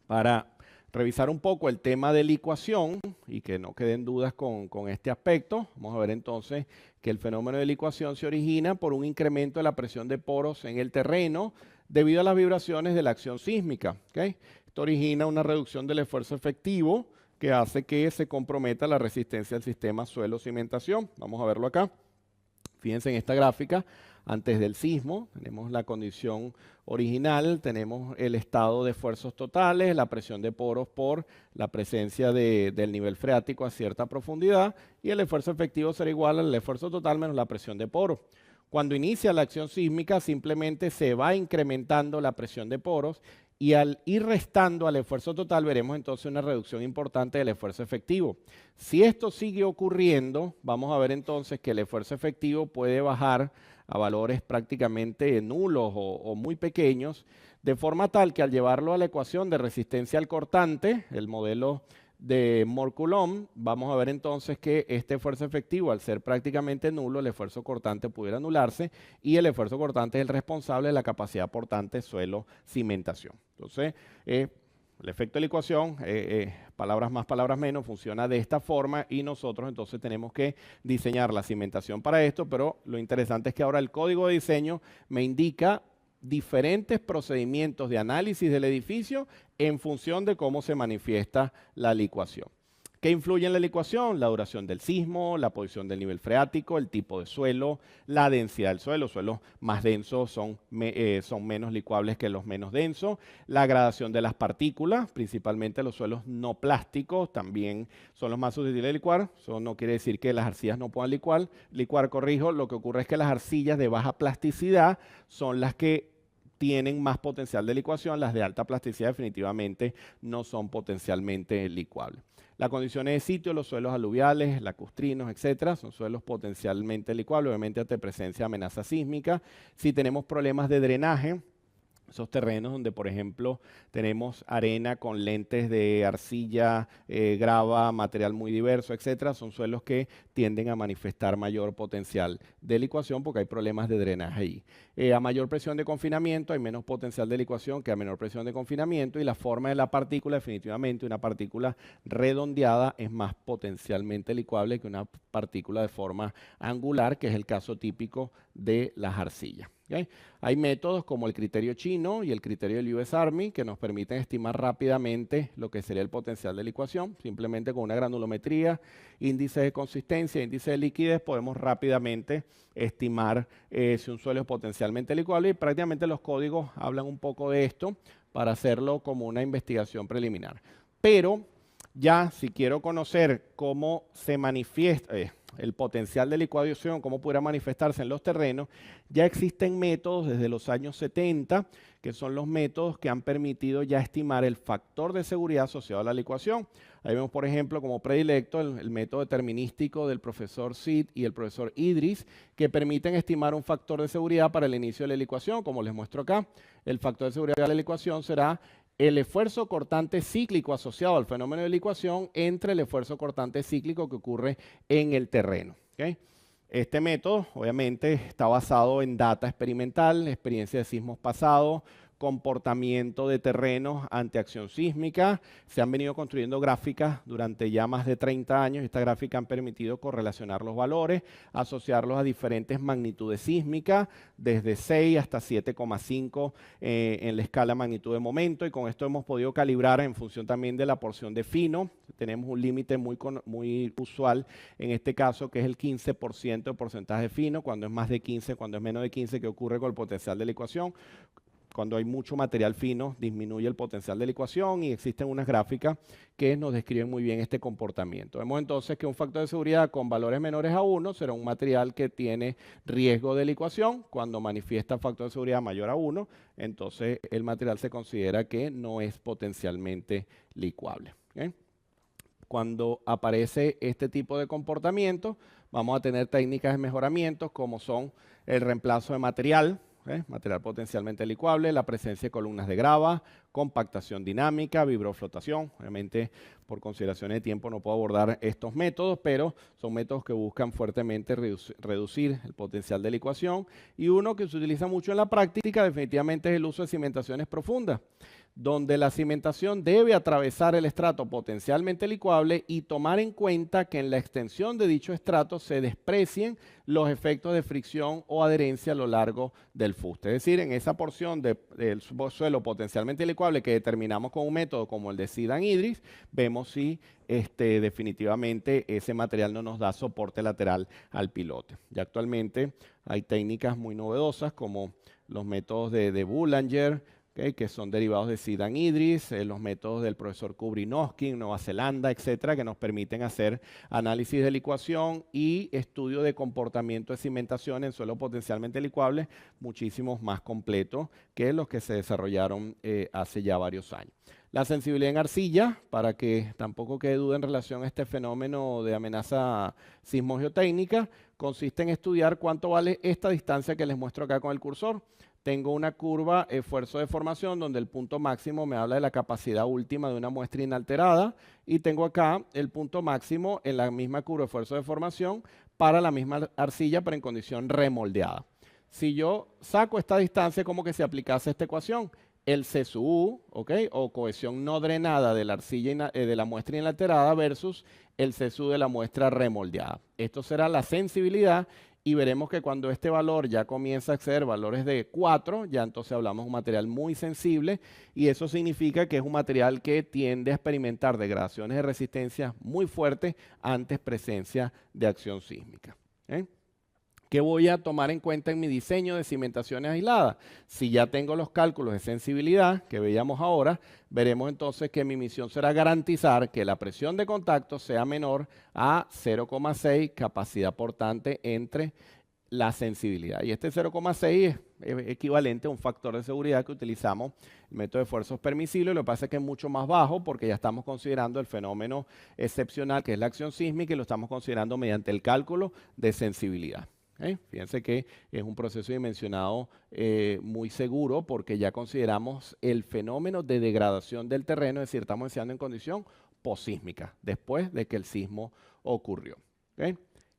Para revisar un poco el tema de licuación y que no queden dudas con este aspecto, vamos a ver entonces que el fenómeno de licuación se origina por un incremento de la presión de poros en el terreno debido a las vibraciones de la acción sísmica, ¿okay? Esto origina una reducción del esfuerzo efectivo que hace que se comprometa la resistencia del sistema suelo-cimentación. Vamos a verlo acá. Fíjense en esta gráfica, antes del sismo, tenemos la condición original, tenemos el estado de esfuerzos totales, la presión de poros por la presencia del nivel freático a cierta profundidad, y el esfuerzo efectivo será igual al esfuerzo total menos la presión de poros. Cuando inicia la acción sísmica, simplemente se va incrementando la presión de poros, y al ir restando al esfuerzo total veremos entonces una reducción importante del esfuerzo efectivo. Si esto sigue ocurriendo, vamos a ver entonces que el esfuerzo efectivo puede bajar a valores prácticamente nulos o muy pequeños, de forma tal que al llevarlo a la ecuación de resistencia al cortante, el modelo de Mohr-Coulomb, vamos a ver entonces que este esfuerzo efectivo, al ser prácticamente nulo, el esfuerzo cortante pudiera anularse y el esfuerzo cortante es el responsable de la capacidad portante suelo-cimentación. Entonces, el efecto de licuación, palabras más, palabras menos, funciona de esta forma y nosotros entonces tenemos que diseñar la cimentación para esto, pero lo interesante es que ahora el código de diseño me indica diferentes procedimientos de análisis del edificio en función de cómo se manifiesta la licuación. ¿Qué influye en la licuación? La duración del sismo, la posición del nivel freático, el tipo de suelo, la densidad del suelo. Los suelos más densos son menos licuables que los menos densos. La gradación de las partículas, principalmente los suelos no plásticos, también son los más susceptibles de licuar. Eso no quiere decir que las arcillas no puedan licuar, corrijo. Lo que ocurre es que las arcillas de baja plasticidad son las que tienen más potencial de licuación. Las de alta plasticidad definitivamente no son potencialmente licuables. Las condiciones de sitio, los suelos aluviales, lacustrinos, etcétera, son suelos potencialmente licuables, obviamente ante presencia de amenaza sísmica. Si tenemos problemas de drenaje, esos terrenos donde, por ejemplo, tenemos arena con lentes de arcilla, grava, material muy diverso, etcétera, son suelos que tienden a manifestar mayor potencial de licuación porque hay problemas de drenaje ahí. A mayor presión de confinamiento hay menos potencial de licuación que a menor presión de confinamiento, y la forma de la partícula, definitivamente una partícula redondeada es más potencialmente licuable que una partícula de forma angular, que es el caso típico de las arcillas. ¿Okay? Hay métodos como el criterio chino y el criterio del US Army que nos permiten estimar rápidamente lo que sería el potencial de licuación. Simplemente con una granulometría, índice de consistencia, índice de liquidez, podemos rápidamente estimar si un suelo es potencialmente licuable, y prácticamente los códigos hablan un poco de esto para hacerlo como una investigación preliminar. Pero ya si quiero conocer cómo se manifiesta, el potencial de licuación, cómo pudiera manifestarse en los terrenos, ya existen métodos desde los años 70, que son los métodos que han permitido ya estimar el factor de seguridad asociado a la licuación. Ahí vemos, por ejemplo, como predilecto el método determinístico del profesor Sid y el profesor Idris, que permiten estimar un factor de seguridad para el inicio de la licuación, como les muestro acá. El factor de seguridad de la licuación será el esfuerzo cortante cíclico asociado al fenómeno de licuación entre el esfuerzo cortante cíclico que ocurre en el terreno. ¿Okay? Este método, obviamente, está basado en data experimental, experiencia de sismos pasados, comportamiento de terrenos ante acción sísmica. Se han venido construyendo gráficas durante ya más de 30 años. Estas gráficas han permitido correlacionar los valores, asociarlos a diferentes magnitudes sísmicas, desde 6 hasta 7,5 en la escala magnitud de momento, y con esto hemos podido calibrar en función también de la porción de fino. Tenemos un límite muy usual en este caso, que es el 15% de porcentaje fino, cuando es más de 15, cuando es menos de 15, que ocurre con el potencial de licuación. Cuando hay mucho material fino, disminuye el potencial de licuación, y existen unas gráficas que nos describen muy bien este comportamiento. Vemos entonces que un factor de seguridad con valores menores a 1 será un material que tiene riesgo de licuación. Cuando manifiesta factor de seguridad mayor a 1, entonces el material se considera que no es potencialmente licuable. ¿Okay? Cuando aparece este tipo de comportamiento, vamos a tener técnicas de mejoramiento como son el reemplazo de material, material potencialmente licuable, la presencia de columnas de grava, compactación dinámica, vibroflotación. Obviamente, por consideraciones de tiempo no puedo abordar estos métodos, pero son métodos que buscan fuertemente reducir el potencial de licuación. Y uno que se utiliza mucho en la práctica definitivamente es el uso de cimentaciones profundas, donde la cimentación debe atravesar el estrato potencialmente licuable y tomar en cuenta que en la extensión de dicho estrato se desprecien los efectos de fricción o adherencia a lo largo del fuste. Es decir, en esa porción del suelo potencialmente licuable que determinamos con un método como el de Sid y Idris, vemos si definitivamente ese material no nos da soporte lateral al pilote. Ya actualmente hay técnicas muy novedosas como los métodos de Boulanger, que son derivados de Sid y Idris, los métodos del profesor Kubrinowski en Nueva Zelanda, etcétera, que nos permiten hacer análisis de licuación y estudio de comportamiento de cimentación en suelo potencialmente licuable, muchísimos más completos que los que se desarrollaron hace ya varios años. La sensibilidad en arcilla, para que tampoco quede duda en relación a este fenómeno de amenaza sismogeotécnica, consiste en estudiar cuánto vale esta distancia que les muestro acá con el cursor. Tengo una curva esfuerzo de formación donde el punto máximo me habla de la capacidad última de una muestra inalterada, y tengo acá el punto máximo en la misma curva esfuerzo de formación para la misma arcilla pero en condición remoldeada. Si yo saco esta distancia, como que se aplicase esta ecuación, el C sub U, o cohesión no drenada de la arcilla de la muestra inalterada versus el C sub de la muestra remoldeada. Esto será la sensibilidad. Y veremos que cuando este valor ya comienza a exceder valores de 4, ya entonces hablamos de un material muy sensible, y eso significa que es un material que tiende a experimentar degradaciones de resistencia muy fuertes ante presencia de acción sísmica. ¿Qué voy a tomar en cuenta en mi diseño de cimentaciones aisladas? Si ya tengo los cálculos de sensibilidad que veíamos ahora, veremos entonces que mi misión será garantizar que la presión de contacto sea menor a 0,6 capacidad portante entre la sensibilidad. Y este 0,6 es equivalente a un factor de seguridad que utilizamos, el método de esfuerzos permisibles. Lo que pasa es que es mucho más bajo porque ya estamos considerando el fenómeno excepcional que es la acción sísmica, y lo estamos considerando mediante el cálculo de sensibilidad. Fíjense que es un proceso dimensionado muy seguro porque ya consideramos el fenómeno de degradación del terreno, es decir, estamos enseñando en condición posísmica, después de que el sismo ocurrió.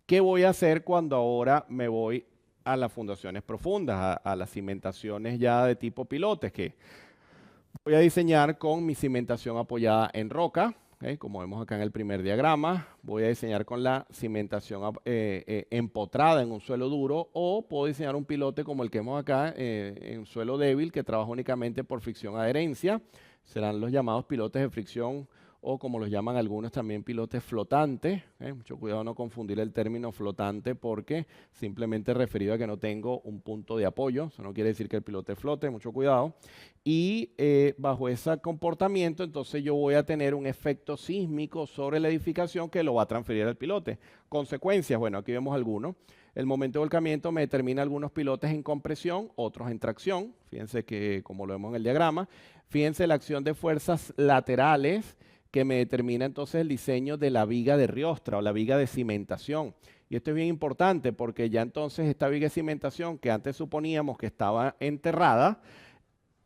¿Qué voy a hacer cuando ahora me voy a las fundaciones profundas, a las cimentaciones ya de tipo pilotes? Que voy a diseñar con mi cimentación apoyada en roca. Como vemos acá en el primer diagrama, voy a diseñar con la cimentación empotrada en un suelo duro, o puedo diseñar un pilote como el que vemos acá en suelo débil, que trabaja únicamente por fricción-adherencia. Serán los llamados pilotes de fricción o como los llaman algunos también pilotes flotantes. Mucho cuidado no confundir el término flotante porque simplemente referido a que no tengo un punto de apoyo. Eso no quiere decir que el pilote flote, mucho cuidado. Y bajo ese comportamiento, entonces yo voy a tener un efecto sísmico sobre la edificación que lo va a transferir al pilote. Consecuencias, bueno, aquí vemos algunos. El momento de volcamiento me determina algunos pilotes en compresión, otros en tracción. Fíjense que, como lo vemos en el diagrama, fíjense la acción de fuerzas laterales que me determina entonces el diseño de la viga de riostra o la viga de cimentación. Y esto es bien importante porque ya entonces esta viga de cimentación que antes suponíamos que estaba enterrada,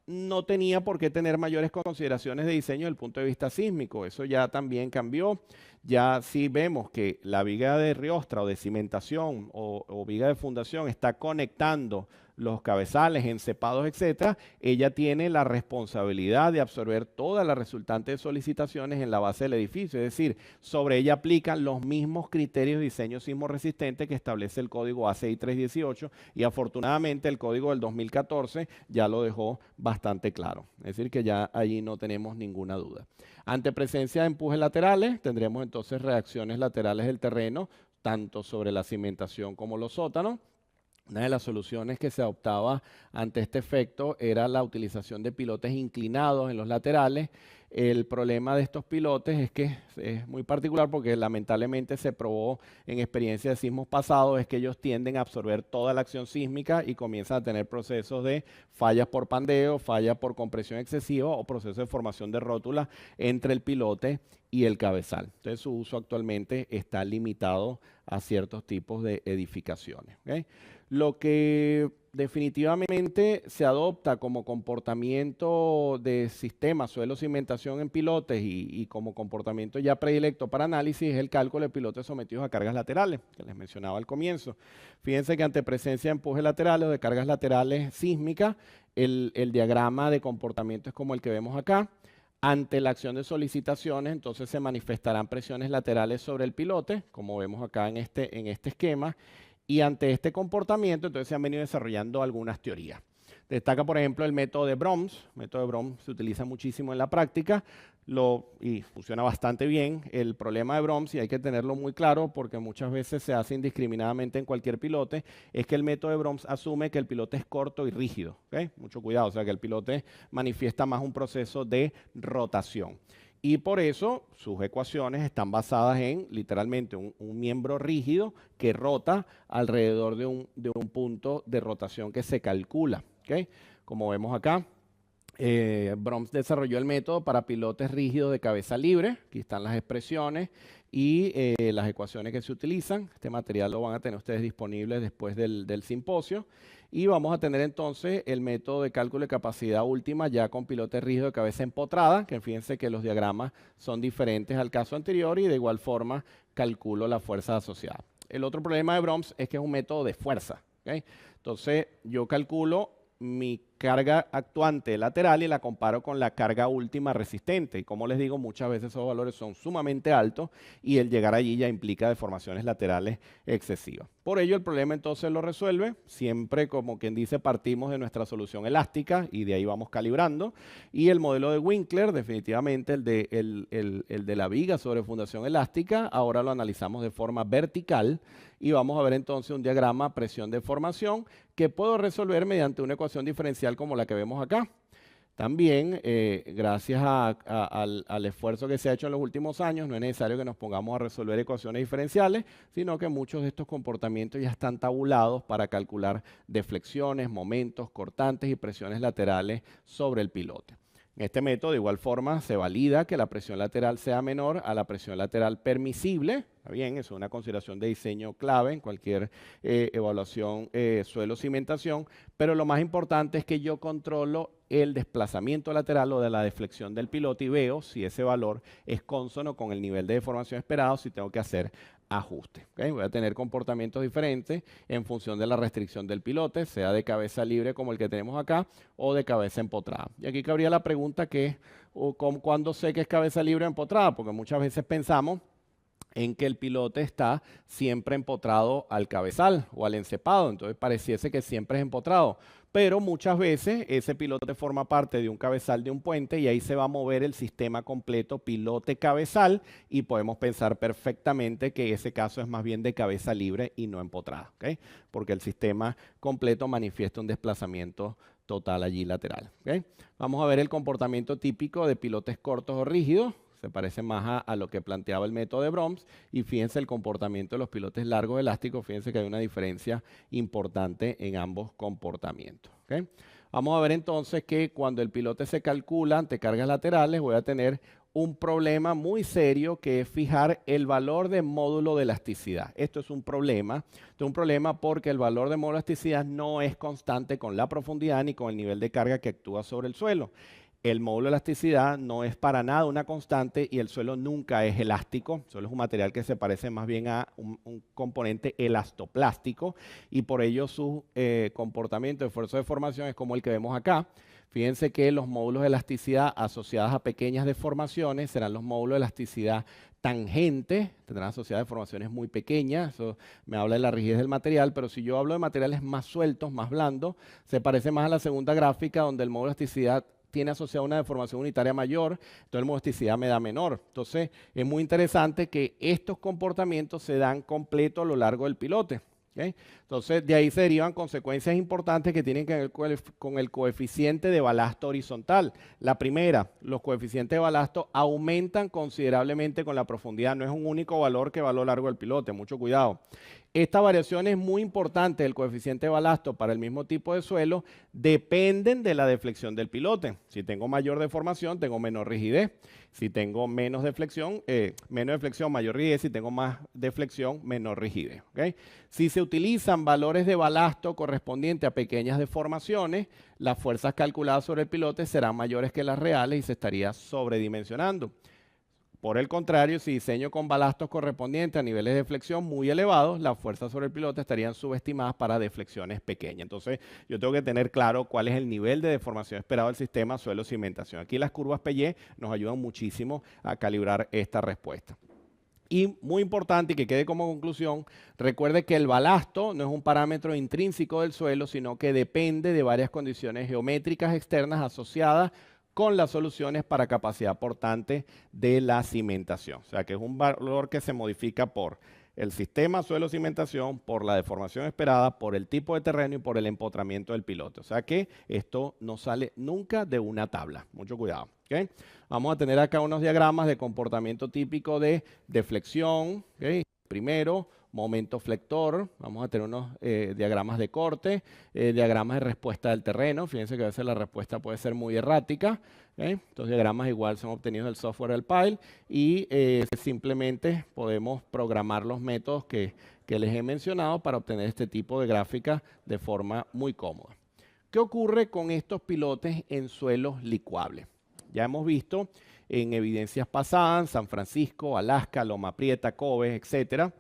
no tenía por qué tener mayores consideraciones de diseño desde el punto de vista sísmico. Eso ya también cambió. Ya sí vemos que la viga de riostra o de cimentación o viga de fundación está conectando los cabezales, encepados, etcétera. Ella tiene la responsabilidad de absorber todas las resultantes solicitaciones en la base del edificio. Es decir, sobre ella aplican los mismos criterios de diseño sismo resistente que establece el código ACI 318 y afortunadamente el código del 2014 ya lo dejó bastante claro. Es decir, que ya allí no tenemos ninguna duda. Ante presencia de empujes laterales, tendremos entonces reacciones laterales del terreno, tanto sobre la cimentación como los sótanos. Una de las soluciones que se adoptaba ante este efecto era la utilización de pilotes inclinados en los laterales. El problema de estos pilotes es que es muy particular porque lamentablemente se probó en experiencia de sismos pasados, es que ellos tienden a absorber toda la acción sísmica y comienzan a tener procesos de fallas por pandeo, fallas por compresión excesiva o procesos de formación de rótula entre el pilote y el cabezal. Entonces su uso actualmente está limitado a ciertos tipos de edificaciones. ¿Okay? Lo que definitivamente se adopta como comportamiento de sistema suelo cimentación en pilotes y como comportamiento ya predilecto para análisis es el cálculo de pilotes sometidos a cargas laterales, que les mencionaba al comienzo. Fíjense que ante presencia de empujes laterales o de cargas laterales sísmicas, el diagrama de comportamiento es como el que vemos acá. Ante la acción de solicitaciones, entonces se manifestarán presiones laterales sobre el pilote, como vemos acá en este esquema. Y ante este comportamiento, entonces se han venido desarrollando algunas teorías. Destaca, por ejemplo, el método de Brooms. El método de Brooms se utiliza muchísimo en la práctica y funciona bastante bien. El problema de Brooms, y hay que tenerlo muy claro porque muchas veces se hace indiscriminadamente en cualquier pilote, es que el método de Brooms asume que el pilote es corto y rígido. ¿Okay? Mucho cuidado, o sea que el pilote manifiesta más un proceso de rotación. Y por eso sus ecuaciones están basadas en literalmente un miembro rígido que rota alrededor de un punto de rotación que se calcula. ¿Okay? Como vemos acá, Brooms desarrolló el método para pilotes rígidos de cabeza libre. Aquí están las expresiones y las ecuaciones que se utilizan. Este material lo van a tener ustedes disponible después del simposio. Y vamos a tener entonces el método de cálculo de capacidad última ya con pilotes rígidos de cabeza empotrada, que fíjense que los diagramas son diferentes al caso anterior y de igual forma calculo la fuerza asociada. El otro problema de Brooms es que es un método de fuerza. ¿Okay? Entonces yo calculo mi carga actuante lateral y la comparo con la carga última resistente. Y como les digo, muchas veces esos valores son sumamente altos y el llegar allí ya implica deformaciones laterales excesivas. Por ello, el problema entonces lo resuelve. Siempre, como quien dice, partimos de nuestra solución elástica y de ahí vamos calibrando. Y el modelo de Winkler, definitivamente el de la viga sobre fundación elástica, ahora lo analizamos de forma vertical y vamos a ver entonces un diagrama presión-deformación que puedo resolver mediante una ecuación diferencial como la que vemos acá. También, gracias al esfuerzo que se ha hecho en los últimos años, no es necesario que nos pongamos a resolver ecuaciones diferenciales, sino que muchos de estos comportamientos ya están tabulados para calcular deflexiones, momentos, cortantes y presiones laterales sobre el pilote. En este método, de igual forma, se valida que la presión lateral sea menor a la presión lateral permisible. Está bien, eso es una consideración de diseño clave en cualquier evaluación suelo-cimentación, pero lo más importante es que yo controlo el desplazamiento lateral o de la deflexión del pilote y veo si ese valor es cónsono con el nivel de deformación esperado, si tengo que hacer ajuste. ¿Okay? Voy a tener comportamientos diferentes en función de la restricción del pilote, sea de cabeza libre como el que tenemos acá o de cabeza empotrada. Y aquí cabría la pregunta que es, ¿cuándo sé que es cabeza libre o empotrada? Porque muchas veces pensamos en que el pilote está siempre empotrado al cabezal o al encepado, entonces pareciese que siempre es empotrado, pero muchas veces ese pilote forma parte de un cabezal de un puente y ahí se va a mover el sistema completo pilote-cabezal y podemos pensar perfectamente que ese caso es más bien de cabeza libre y no empotrada, ¿okay? Porque el sistema completo manifiesta un desplazamiento total allí lateral, ¿okay? Vamos a ver el comportamiento típico de pilotes cortos o rígidos. Se parece más a lo que planteaba el método de Brooms. Y fíjense el comportamiento de los pilotes largos elásticos. Fíjense que hay una diferencia importante en ambos comportamientos, ¿okay? Vamos a ver entonces que cuando el pilote se calcula ante cargas laterales, voy a tener un problema muy serio que es fijar el valor de módulo de elasticidad. Esto es un problema. Esto es un problema porque el valor de módulo de elasticidad no es constante con la profundidad ni con el nivel de carga que actúa sobre el suelo. El módulo de elasticidad no es para nada una constante y el suelo nunca es elástico. El suelo es un material que se parece más bien a un componente elastoplástico y por ello su comportamiento de esfuerzo de formación es como el que vemos acá. Fíjense que los módulos de elasticidad asociados a pequeñas deformaciones serán los módulos de elasticidad tangentes, tendrán asociadas deformaciones muy pequeñas, eso me habla de la rigidez del material, pero si yo hablo de materiales más sueltos, más blandos, se parece más a la segunda gráfica donde el módulo de elasticidad tiene asociada una deformación unitaria mayor, entonces el módulo de elasticidad me da menor. Entonces es muy interesante que estos comportamientos se dan completo a lo largo del pilote, ¿okay? Entonces de ahí se derivan consecuencias importantes que tienen que ver con el coeficiente de balasto horizontal. La primera, los coeficientes de balasto aumentan considerablemente con la profundidad, no es un único valor que va a lo largo del pilote, mucho cuidado. Esta variación es muy importante del coeficiente de balasto para el mismo tipo de suelo, dependen de la deflexión del pilote. Si tengo mayor deformación, tengo menor rigidez. Si tengo menos deflexión, mayor rigidez. Si tengo más deflexión, menor rigidez, ¿okay? Si se utilizan valores de balasto correspondientes a pequeñas deformaciones, las fuerzas calculadas sobre el pilote serán mayores que las reales y se estaría sobredimensionando. Por el contrario, si diseño con balastos correspondientes a niveles de flexión muy elevados, las fuerzas sobre el pilote estarían subestimadas para deflexiones pequeñas. Entonces, yo tengo que tener claro cuál es el nivel de deformación esperado del sistema suelo-cimentación. Aquí las curvas Pellet nos ayudan muchísimo a calibrar esta respuesta. Y muy importante y que quede como conclusión, recuerde que el balasto no es un parámetro intrínseco del suelo, sino que depende de varias condiciones geométricas externas asociadas con las soluciones para capacidad portante de la cimentación. O sea que es un valor que se modifica por el sistema suelo-cimentación, por la deformación esperada, por el tipo de terreno y por el empotramiento del pilote. O sea que esto no sale nunca de una tabla. Mucho cuidado, ¿okay? Vamos a tener acá unos diagramas de comportamiento típico de deflexión, ¿okay? Primero, momento flector, vamos a tener unos diagramas de corte, diagramas de respuesta del terreno. Fíjense que a veces la respuesta puede ser muy errática, ¿okay? Estos diagramas igual son obtenidos del software del Pile y simplemente podemos programar los métodos que les he mencionado para obtener este tipo de gráficas de forma muy cómoda. ¿Qué ocurre con estos pilotes en suelos licuables? Ya hemos visto en evidencias pasadas, San Francisco, Alaska, Loma Prieta, Kobe, etcétera.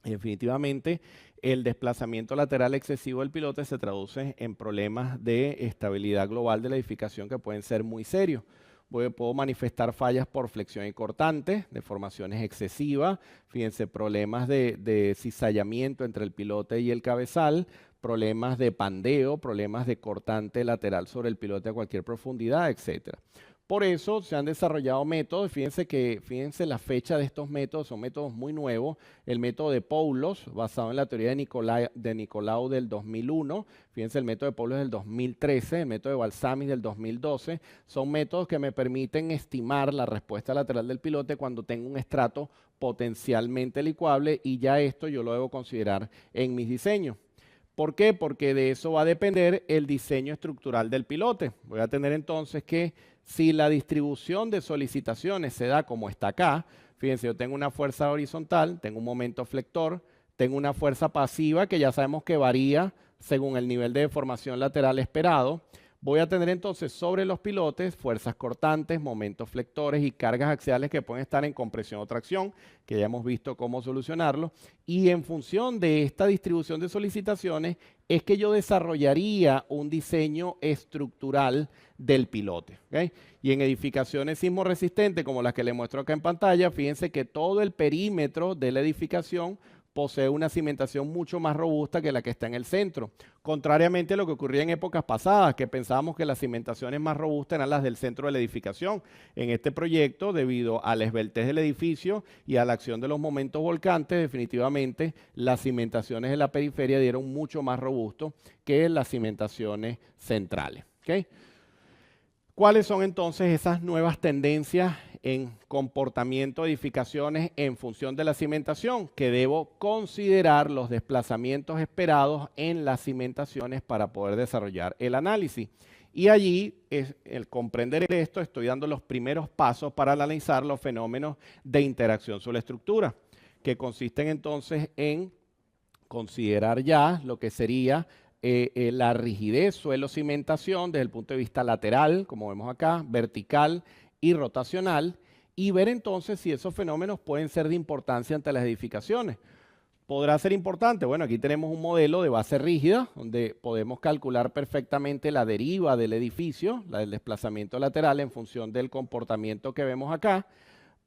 Definitivamente, el desplazamiento lateral excesivo del pilote se traduce en problemas de estabilidad global de la edificación que pueden ser muy serios. Puedo manifestar fallas por flexión y cortante, deformaciones excesivas, fíjense, problemas de cizallamiento entre el pilote y el cabezal, problemas de pandeo, problemas de cortante lateral sobre el pilote a cualquier profundidad, etcétera. Por eso se han desarrollado métodos, fíjense la fecha de estos métodos, son métodos muy nuevos. El método de Poulos, basado en la teoría de Nicolau del 2001, fíjense el método de Poulos del 2013, el método de Balsami's del 2012, son métodos que me permiten estimar la respuesta lateral del pilote cuando tengo un estrato potencialmente licuable y ya esto yo lo debo considerar en mis diseños. ¿Por qué? Porque de eso va a depender el diseño estructural del pilote. Voy a tener entonces que si la distribución de solicitaciones se da como está acá, fíjense, yo tengo una fuerza horizontal, tengo un momento flector, tengo una fuerza pasiva que ya sabemos que varía según el nivel de deformación lateral esperado. Voy a tener entonces sobre los pilotes fuerzas cortantes, momentos flectores y cargas axiales que pueden estar en compresión o tracción, que ya hemos visto cómo solucionarlo. Y en función de esta distribución de solicitaciones es que yo desarrollaría un diseño estructural del pilote. ¿Okay? Y en edificaciones sismo resistentes como las que les muestro acá en pantalla, fíjense que todo el perímetro de la edificación posee una cimentación mucho más robusta que la que está en el centro. Contrariamente a lo que ocurría en épocas pasadas, que pensábamos que las cimentaciones más robustas eran las del centro de la edificación. En este proyecto, debido a la esbeltez del edificio y a la acción de los momentos volcantes, definitivamente las cimentaciones de la periferia dieron mucho más robusto que las cimentaciones centrales. ¿Okay? ¿Cuáles son entonces esas nuevas tendencias en comportamiento de edificaciones en función de la cimentación? Que debo considerar los desplazamientos esperados en las cimentaciones para poder desarrollar el análisis. Y allí, el comprender esto, estoy dando los primeros pasos para analizar los fenómenos de interacción sobre la estructura, que consisten entonces en considerar ya lo que sería la rigidez suelo-cimentación desde el punto de vista lateral, como vemos acá, vertical y rotacional, y ver entonces si esos fenómenos pueden ser de importancia ante las edificaciones. ¿Podrá ser importante? Bueno, aquí tenemos un modelo de base rígida, donde podemos calcular perfectamente la deriva del edificio, la del desplazamiento lateral en función del comportamiento que vemos acá.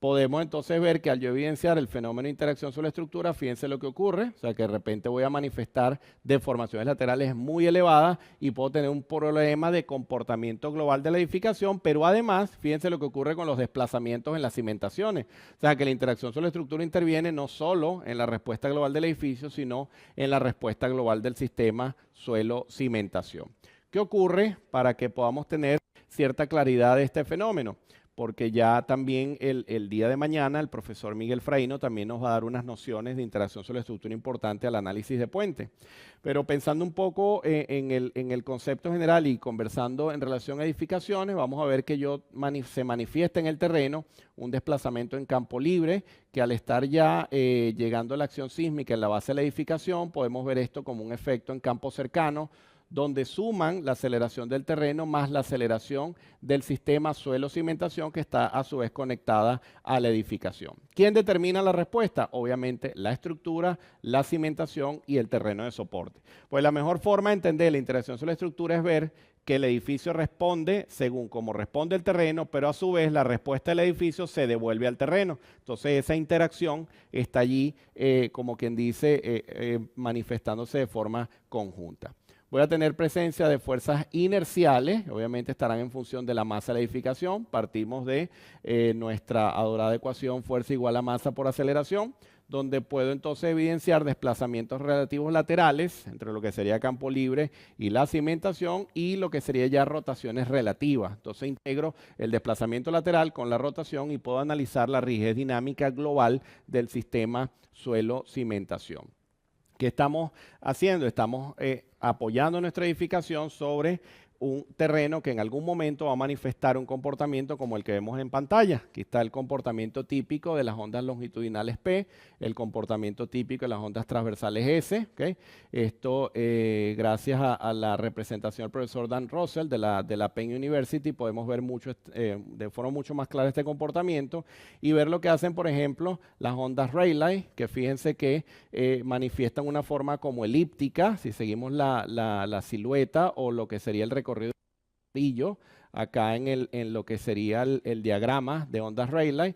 Podemos entonces ver que al yo evidenciar el fenómeno de interacción sobre la estructura, fíjense lo que ocurre, o sea que de repente voy a manifestar deformaciones laterales muy elevadas y puedo tener un problema de comportamiento global de la edificación, pero además, fíjense lo que ocurre con los desplazamientos en las cimentaciones, o sea que la interacción sobre la estructura interviene no solo en la respuesta global del edificio, sino en la respuesta global del sistema suelo-cimentación. ¿Qué ocurre para que podamos tener cierta claridad de este fenómeno? Porque ya también el día de mañana el profesor Miguel Fraino también nos va a dar unas nociones de interacción sobre la estructura importante al análisis de puente. Pero pensando un poco en el concepto general y conversando en relación a edificaciones, vamos a ver que se manifiesta en el terreno un desplazamiento en campo libre, que al estar ya llegando a la acción sísmica en la base de la edificación, podemos ver esto como un efecto en campo cercano, donde suman la aceleración del terreno más la aceleración del sistema suelo-cimentación que está a su vez conectada a la edificación. ¿Quién determina la respuesta? Obviamente la estructura, la cimentación y el terreno de soporte. Pues la mejor forma de entender la interacción sobre la estructura es ver que el edificio responde según cómo responde el terreno, pero a su vez la respuesta del edificio se devuelve al terreno. Entonces esa interacción está allí, como quien dice, manifestándose de forma conjunta. Voy a tener presencia de fuerzas inerciales, obviamente estarán en función de la masa de la edificación. Partimos de nuestra adorada ecuación fuerza igual a masa por aceleración, donde puedo entonces evidenciar desplazamientos relativos laterales entre lo que sería campo libre y la cimentación y lo que sería ya rotaciones relativas. Entonces integro el desplazamiento lateral con la rotación y puedo analizar la rigidez dinámica global del sistema suelo-cimentación. ¿Qué estamos haciendo? Estamos apoyando nuestra edificación sobre un terreno que en algún momento va a manifestar un comportamiento como el que vemos en pantalla. Aquí está el comportamiento típico de las ondas longitudinales P, el comportamiento típico de las ondas transversales S. ¿Okay? Esto, gracias a la representación del profesor Dan Russell de la Penn University, podemos ver de forma mucho más clara este comportamiento y ver lo que hacen, por ejemplo, las ondas Rayleigh, que fíjense que manifiestan una forma como elíptica, si seguimos la silueta o lo que sería el recorrido acá en lo que sería el diagrama de ondas Rayleigh.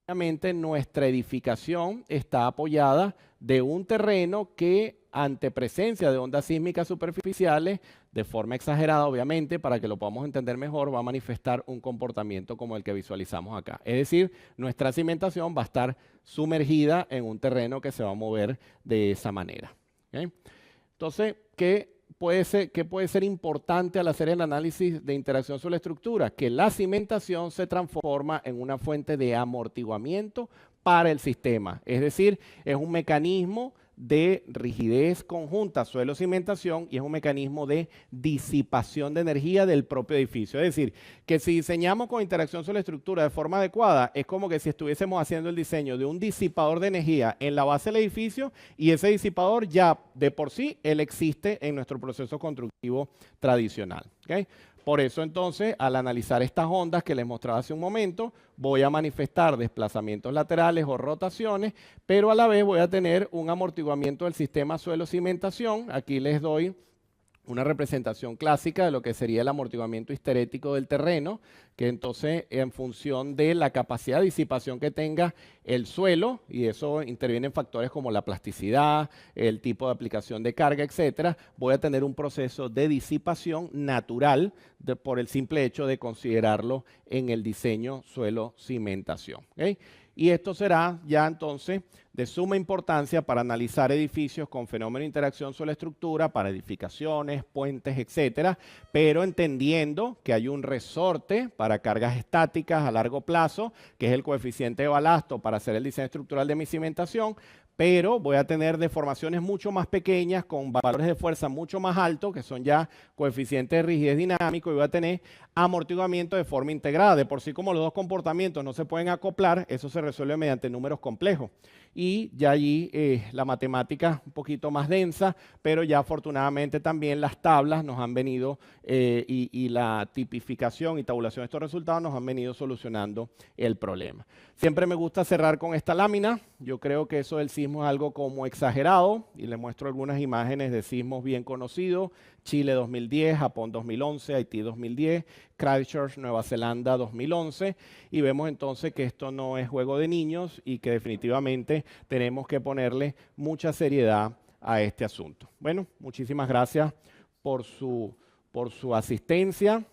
Obviamente nuestra edificación está apoyada de un terreno que ante presencia de ondas sísmicas superficiales, de forma exagerada obviamente, para que lo podamos entender mejor, va a manifestar un comportamiento como el que visualizamos acá. Es decir, nuestra cimentación va a estar sumergida en un terreno que se va a mover de esa manera. ¿Okay? Entonces, ¿qué puede ser importante al hacer el análisis de interacción sobre la estructura? Que la cimentación se transforma en una fuente de amortiguamiento para el sistema. Es decir, es un mecanismo de rigidez conjunta suelo-cimentación y es un mecanismo de disipación de energía del propio edificio. Es decir, que si diseñamos con interacción sobre la estructura de forma adecuada, es como que si estuviésemos haciendo el diseño de un disipador de energía en la base del edificio y ese disipador ya de por sí, él existe en nuestro proceso constructivo tradicional. ¿Ok? Por eso entonces, al analizar estas ondas que les mostraba hace un momento, voy a manifestar desplazamientos laterales o rotaciones, pero a la vez voy a tener un amortiguamiento del sistema suelo-cimentación. Aquí les doy una representación clásica de lo que sería el amortiguamiento histerético del terreno, que entonces en función de la capacidad de disipación que tenga el suelo, y eso intervienen factores como la plasticidad, el tipo de aplicación de carga, etcétera, voy a tener un proceso de disipación natural por el simple hecho de considerarlo en el diseño suelo-cimentación. ¿Okay? Y esto será ya entonces de suma importancia para analizar edificios con fenómeno de interacción suelo-estructura, para edificaciones, puentes, etcétera, pero entendiendo que hay un resorte para cargas estáticas a largo plazo, que es el coeficiente de balasto para hacer el diseño estructural de mi cimentación, pero voy a tener deformaciones mucho más pequeñas con valores de fuerza mucho más altos, que son ya coeficientes de rigidez dinámico, y voy a tener amortiguamiento de forma integrada. De por sí, como los dos comportamientos no se pueden acoplar, eso se resuelve mediante números complejos. Y ya allí la matemática un poquito más densa, pero ya afortunadamente también las tablas nos han venido y la tipificación y tabulación de estos resultados nos han venido solucionando el problema. Siempre me gusta cerrar con esta lámina. Yo creo que eso del sismo es algo como exagerado y le muestro algunas imágenes de sismos bien conocidos. Chile 2010, Japón 2011, Haití 2010, Christchurch, Nueva Zelanda 2011, y vemos entonces que esto no es juego de niños y que definitivamente tenemos que ponerle mucha seriedad a este asunto. Bueno, muchísimas gracias por su asistencia.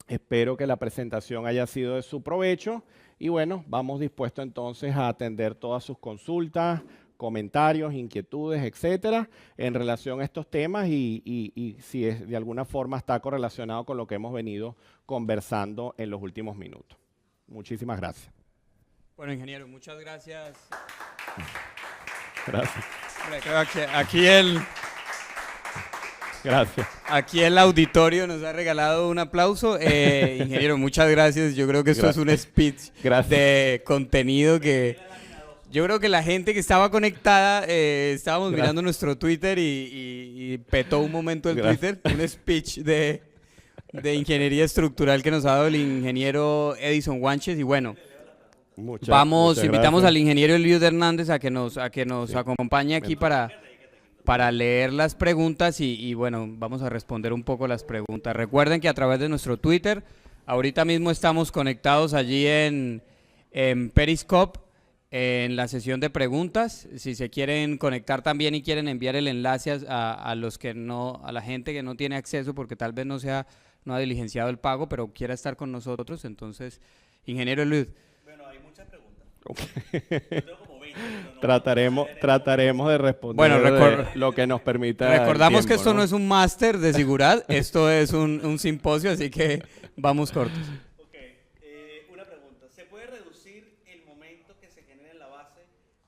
Espero que la presentación haya sido de su provecho y bueno, vamos dispuestos entonces a atender todas sus consultas, comentarios, inquietudes, etcétera, en relación a estos temas y si de alguna forma está correlacionado con lo que hemos venido conversando en los últimos minutos. Muchísimas gracias. Bueno, ingeniero, muchas gracias. Gracias. Hombre, creo que Gracias. aquí el auditorio nos ha regalado un aplauso. Ingeniero, muchas gracias. Yo creo que esto es un speech de contenido que... Yo creo que la gente que estaba conectada, estábamos mirando nuestro Twitter y petó un momento el Twitter, un speech de ingeniería estructural que nos ha dado el ingeniero Edison Guanches. Y bueno, invitamos al ingeniero Eliud Hernández a que nos acompañe aquí para leer las preguntas y bueno, vamos a responder un poco las preguntas. Recuerden que a través de nuestro Twitter, ahorita mismo estamos conectados allí en Periscope, en la sesión de preguntas. Si se quieren conectar también y quieren enviar el enlace a la gente que no tiene acceso porque tal vez no ha diligenciado el pago, pero quiera estar con nosotros, entonces, ingeniero Eliud. Bueno, hay muchas preguntas. Yo tengo como 20, trataremos de responder lo que nos permita. Recordamos el tiempo, que esto no es un máster de seguridad, esto es un simposio, así que vamos cortos. Una pregunta. ¿Se puede reducir el momento que se genera en la base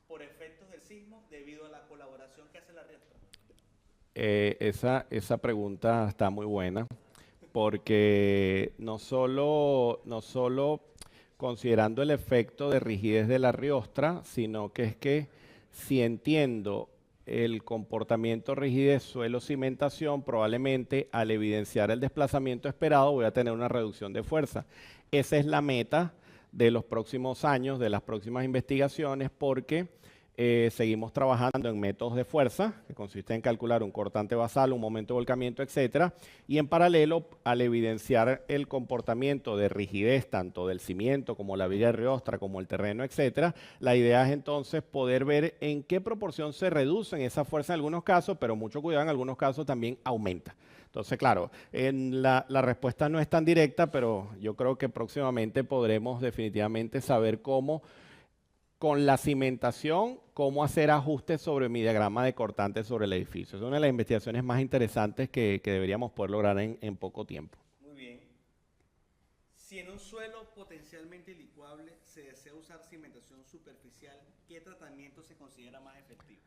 por efectos del sismo debido a la colaboración que hace la riestra? Esa pregunta está muy buena porque no solo considerando el efecto de rigidez de la riostra, sino que es que si entiendo el comportamiento rigidez suelo-cimentación, probablemente al evidenciar el desplazamiento esperado voy a tener una reducción de fuerza. Esa es la meta de los próximos años, de las próximas investigaciones, porque seguimos trabajando en métodos de fuerza, que consiste en calcular un cortante basal, un momento de volcamiento, etcétera, y en paralelo, al evidenciar el comportamiento de rigidez, tanto del cimiento como la viga de riostra, como el terreno, etcétera, la idea es entonces poder ver en qué proporción se reducen esa fuerza en algunos casos, pero mucho cuidado, en algunos casos también aumenta. Entonces, claro, la respuesta no es tan directa, pero yo creo que próximamente podremos definitivamente saber cómo, con la cimentación, cómo hacer ajustes sobre mi diagrama de cortante sobre el edificio. Es una de las investigaciones más interesantes que deberíamos poder lograr en poco tiempo. Muy bien. Si en un suelo potencialmente licuable se desea usar cimentación superficial, ¿qué tratamiento se considera más efectivo?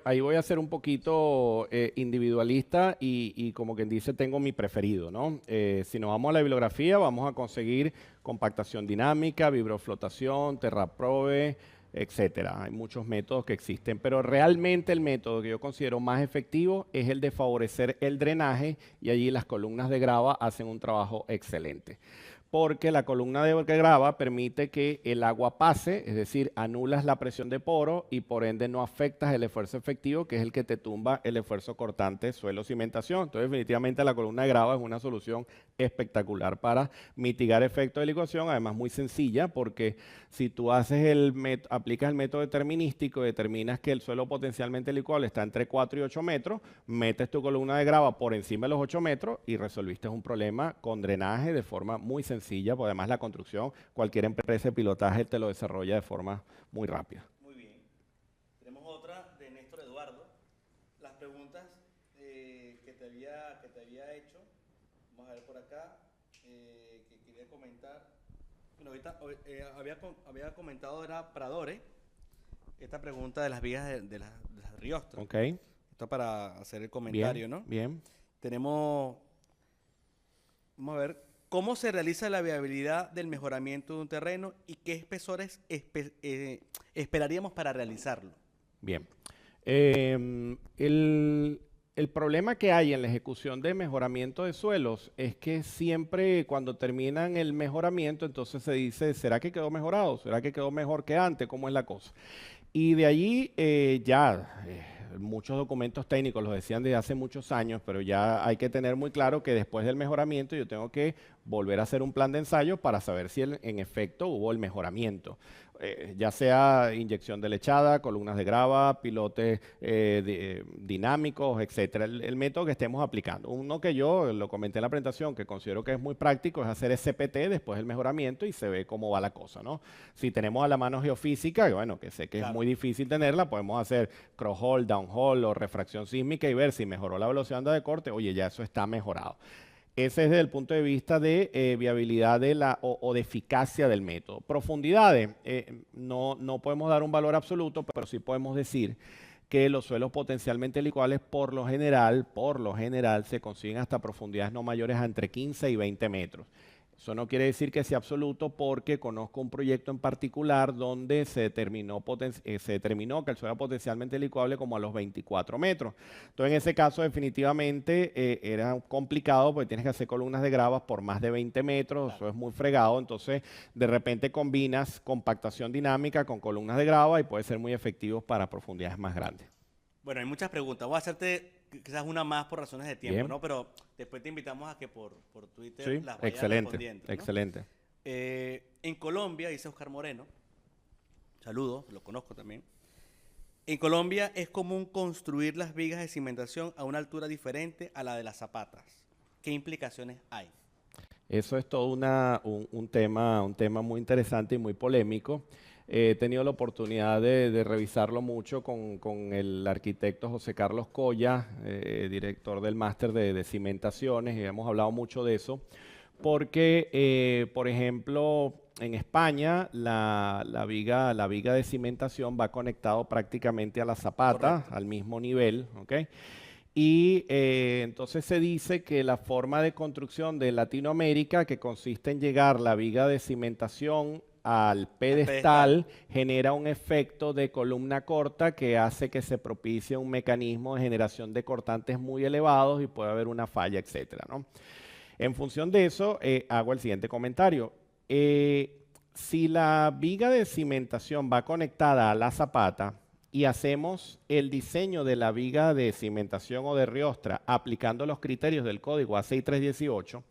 Ahí voy a ser un poquito individualista y como quien dice, tengo mi preferido, ¿no? Si nos vamos a la bibliografía, vamos a conseguir compactación dinámica, vibroflotación, TerraProbe, etcétera. Hay muchos métodos que existen, pero realmente el método que yo considero más efectivo es el de favorecer el drenaje, y allí las columnas de grava hacen un trabajo excelente. Porque la columna de grava permite que el agua pase, es decir, anulas la presión de poro y por ende no afectas el esfuerzo efectivo, que es el que te tumba el esfuerzo cortante suelo-cimentación. Entonces, definitivamente la columna de grava es una solución espectacular para mitigar efectos de licuación, además muy sencilla, porque si tú aplicas el método determinístico y determinas que el suelo potencialmente licuable está entre 4 y 8 metros, metes tu columna de grava por encima de los 8 metros y resolviste un problema con drenaje de forma muy sencilla, porque además la construcción, cualquier empresa de pilotaje te lo desarrolla de forma muy rápida. Muy bien. Tenemos otra de Néstor Eduardo. Las preguntas que te había hecho, vamos a ver por acá, que quería comentar. Bueno, ahorita había comentado, era Pradore, esta pregunta de las vigas de las riostras. Ok. Esto para hacer el comentario, Bien, ¿no? bien. Vamos a ver, ¿cómo se realiza la viabilidad del mejoramiento de un terreno y qué espesores esperaríamos para realizarlo? Bien. El problema que hay en la ejecución de mejoramiento de suelos es que siempre cuando terminan el mejoramiento, entonces se dice, ¿será que quedó mejorado? ¿Será que quedó mejor que antes? ¿Cómo es la cosa? Y de allí muchos documentos técnicos los decían desde hace muchos años, pero ya hay que tener muy claro que después del mejoramiento yo tengo que volver a hacer un plan de ensayo para saber si en efecto hubo el mejoramiento. Ya sea inyección de lechada, columnas de grava, pilotes dinámicos, etcétera. El método que estemos aplicando. Uno que yo lo comenté en la presentación, que considero que es muy práctico, es hacer SPT después del mejoramiento y se ve cómo va la cosa, ¿no? Si tenemos a la mano geofísica, bueno, que sé que es muy difícil tenerla, podemos hacer cross-hole, down-hole o refracción sísmica y ver si mejoró la velocidad de onda de corte. Oye, ya eso está mejorado. Ese es desde el punto de vista de viabilidad o de eficacia del método. Profundidades, no podemos dar un valor absoluto, pero sí podemos decir que los suelos potencialmente licuables por lo general se consiguen hasta profundidades no mayores a entre 15 y 20 metros. Eso no quiere decir que sea absoluto, porque conozco un proyecto en particular donde se determinó que el suelo era potencialmente licuable como a los 24 metros. Entonces, en ese caso, definitivamente era complicado porque tienes que hacer columnas de gravas por más de 20 metros, eso es muy fregado. Entonces, de repente combinas compactación dinámica con columnas de grava y puede ser muy efectivo para profundidades más grandes. Bueno, hay muchas preguntas. Voy a hacerte quizás una más por razones de tiempo, Bien. ¿no? Pero después te invitamos a que por Twitter Sí, las vayas excelente, respondiendo, ¿no? excelente. En Colombia, dice Oscar Moreno, saludos, lo conozco también. En Colombia es común construir las vigas de cimentación a una altura diferente a la de las zapatas. ¿Qué implicaciones hay? Eso es todo un tema muy interesante y muy polémico. He tenido la oportunidad de revisarlo mucho con el arquitecto José Carlos Coya, director del máster de cimentaciones, y hemos hablado mucho de eso, porque, por ejemplo, en España la viga de cimentación va conectado prácticamente a la zapata, correcto, al mismo nivel, ¿ok? Y entonces se dice que la forma de construcción de Latinoamérica, que consiste en llegar la viga de cimentación al pedestal, genera un efecto de columna corta que hace que se propicie un mecanismo de generación de cortantes muy elevados y puede haber una falla, etcétera, ¿no? En función de eso, hago el siguiente comentario. Si la viga de cimentación va conectada a la zapata y hacemos el diseño de la viga de cimentación o de riostra aplicando los criterios del código A6318,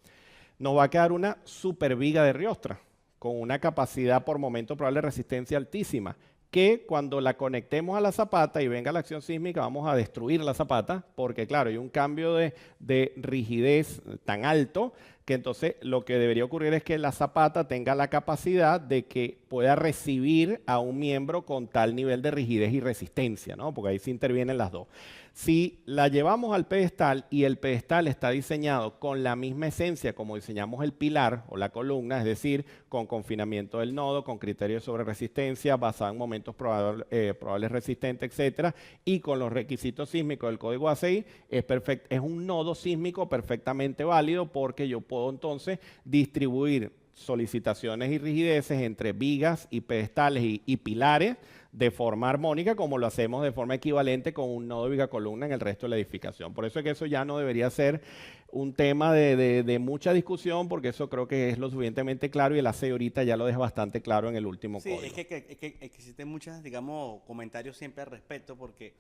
nos va a quedar una super viga de riostra con una capacidad por momento probable de resistencia altísima, que cuando la conectemos a la zapata y venga la acción sísmica vamos a destruir la zapata, porque claro, hay un cambio de rigidez tan alto que entonces lo que debería ocurrir es que la zapata tenga la capacidad de que pueda recibir a un miembro con tal nivel de rigidez y resistencia, ¿no? Porque ahí se intervienen las dos. Si la llevamos al pedestal y el pedestal está diseñado con la misma esencia como diseñamos el pilar o la columna, es decir, con confinamiento del nodo, con criterios sobre resistencia, basado en momentos probables resistentes, etcétera, y con los requisitos sísmicos del código ACI, es un nodo sísmico perfectamente válido, porque yo puedo entonces distribuir solicitaciones y rigideces entre vigas y pedestales y pilares de forma armónica, como lo hacemos de forma equivalente con un nodo viga columna en el resto de la edificación. Por eso es que eso ya no debería ser un tema de mucha discusión, porque eso creo que es lo suficientemente claro y el ACE ahorita ya lo deja bastante claro en el último Sí, código. es que existen muchos, digamos, comentarios siempre al respecto, porque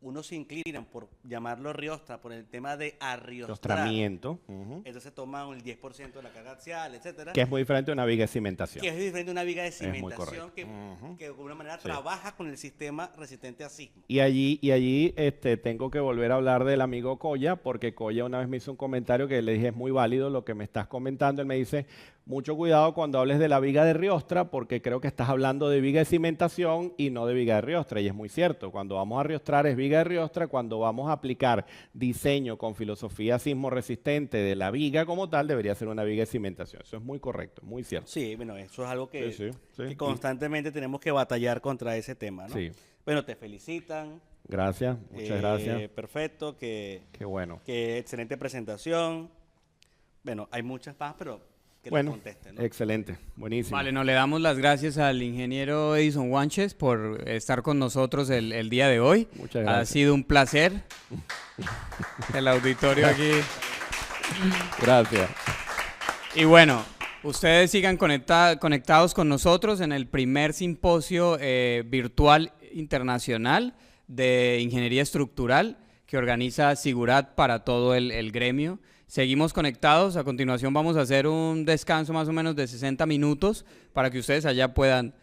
unos se inclinan por llamarlo riostra, por el tema de arriostrar. Rostramiento, ujú, Entonces toman el 10% de la carga axial, etcétera. que es muy diferente a una viga de cimentación. Que es diferente a una viga de Es muy cimentación correcto. que, Ujú. que de alguna manera Sí. trabaja con el sistema resistente a sismo. Y allí tengo que volver a hablar del amigo Coya, porque Coya una vez me hizo un comentario que le dije es muy válido lo que me estás comentando. Él me dice, mucho cuidado cuando hables de la viga de riostra, porque creo que estás hablando de viga de cimentación y no de viga de riostra. Y es muy cierto, cuando vamos a riostrar es viga de riostra, cuando vamos a aplicar diseño con filosofía sismo resistente de la viga como tal, debería ser una viga de cimentación. Eso es muy correcto, muy cierto. Sí, bueno, eso es algo que, Sí, sí, sí. que constantemente tenemos que batallar contra ese tema, ¿no? Sí. Bueno, te felicitan. Gracias, muchas gracias. Perfecto, que Qué bueno. excelente presentación. Bueno, hay muchas más, pero que nos Bueno, contesten, ¿no? excelente, buenísimo. Vale, no le damos las gracias al ingeniero Edison Guanches por estar con nosotros el día de hoy. Muchas Ha gracias. sido un placer. El auditorio aquí. Gracias. Y bueno, ustedes sigan conectados con nosotros en el primer simposio virtual internacional de ingeniería estructural que organiza Sigurat para todo el gremio. Seguimos conectados. A continuación vamos a hacer un descanso más o menos de 60 minutos para que ustedes allá puedan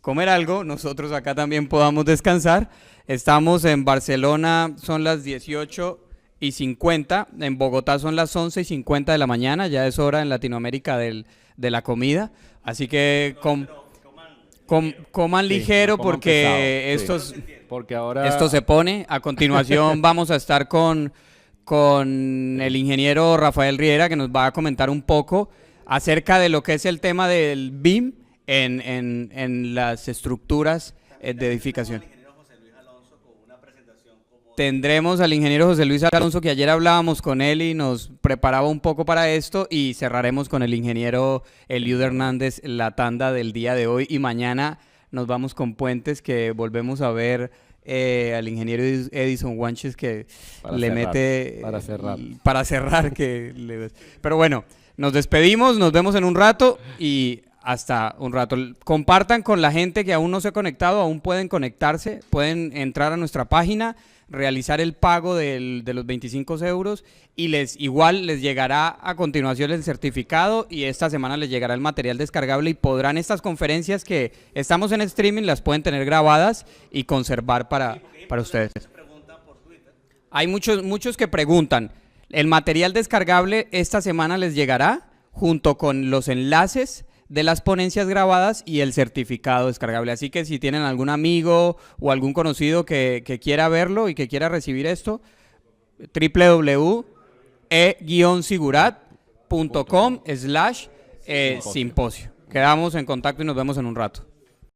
comer algo, nosotros acá también podamos descansar. Estamos en Barcelona, son las 18:50, en Bogotá son las 11:50 de la mañana, ya es hora en Latinoamérica de la comida, así que coman Sí, ligero no coman porque pesado, sí. Porque ahora esto se pone. A continuación vamos a estar con el ingeniero Rafael Riera, que nos va a comentar un poco acerca de lo que es el tema del BIM en las estructuras de edificación. Tendremos al ingeniero José Luis Alonso, que ayer hablábamos con él y nos preparaba un poco para esto, y cerraremos con el ingeniero Eliud Hernández la tanda del día de hoy, y mañana nos vamos con Puentes, que volvemos a ver al ingeniero Edison Guanches, que Para le cerrar, mete para cerrar. Pero bueno, nos despedimos, nos vemos en un rato y hasta un rato. Compartan con la gente que aún no se ha conectado, aún pueden conectarse, pueden entrar a nuestra página, realizar el pago de los 25 euros y igual les llegará a continuación el certificado, y esta semana les llegará el material descargable, y podrán estas conferencias que estamos en streaming, las pueden tener grabadas y conservar para ustedes. Hay muchos que preguntan. El material descargable esta semana les llegará junto con los enlaces de las ponencias grabadas y el certificado descargable. Así que si tienen algún amigo o algún conocido que quiera verlo y que quiera recibir esto, www.e-sigurat.com/simposio. Quedamos en contacto y nos vemos en un rato.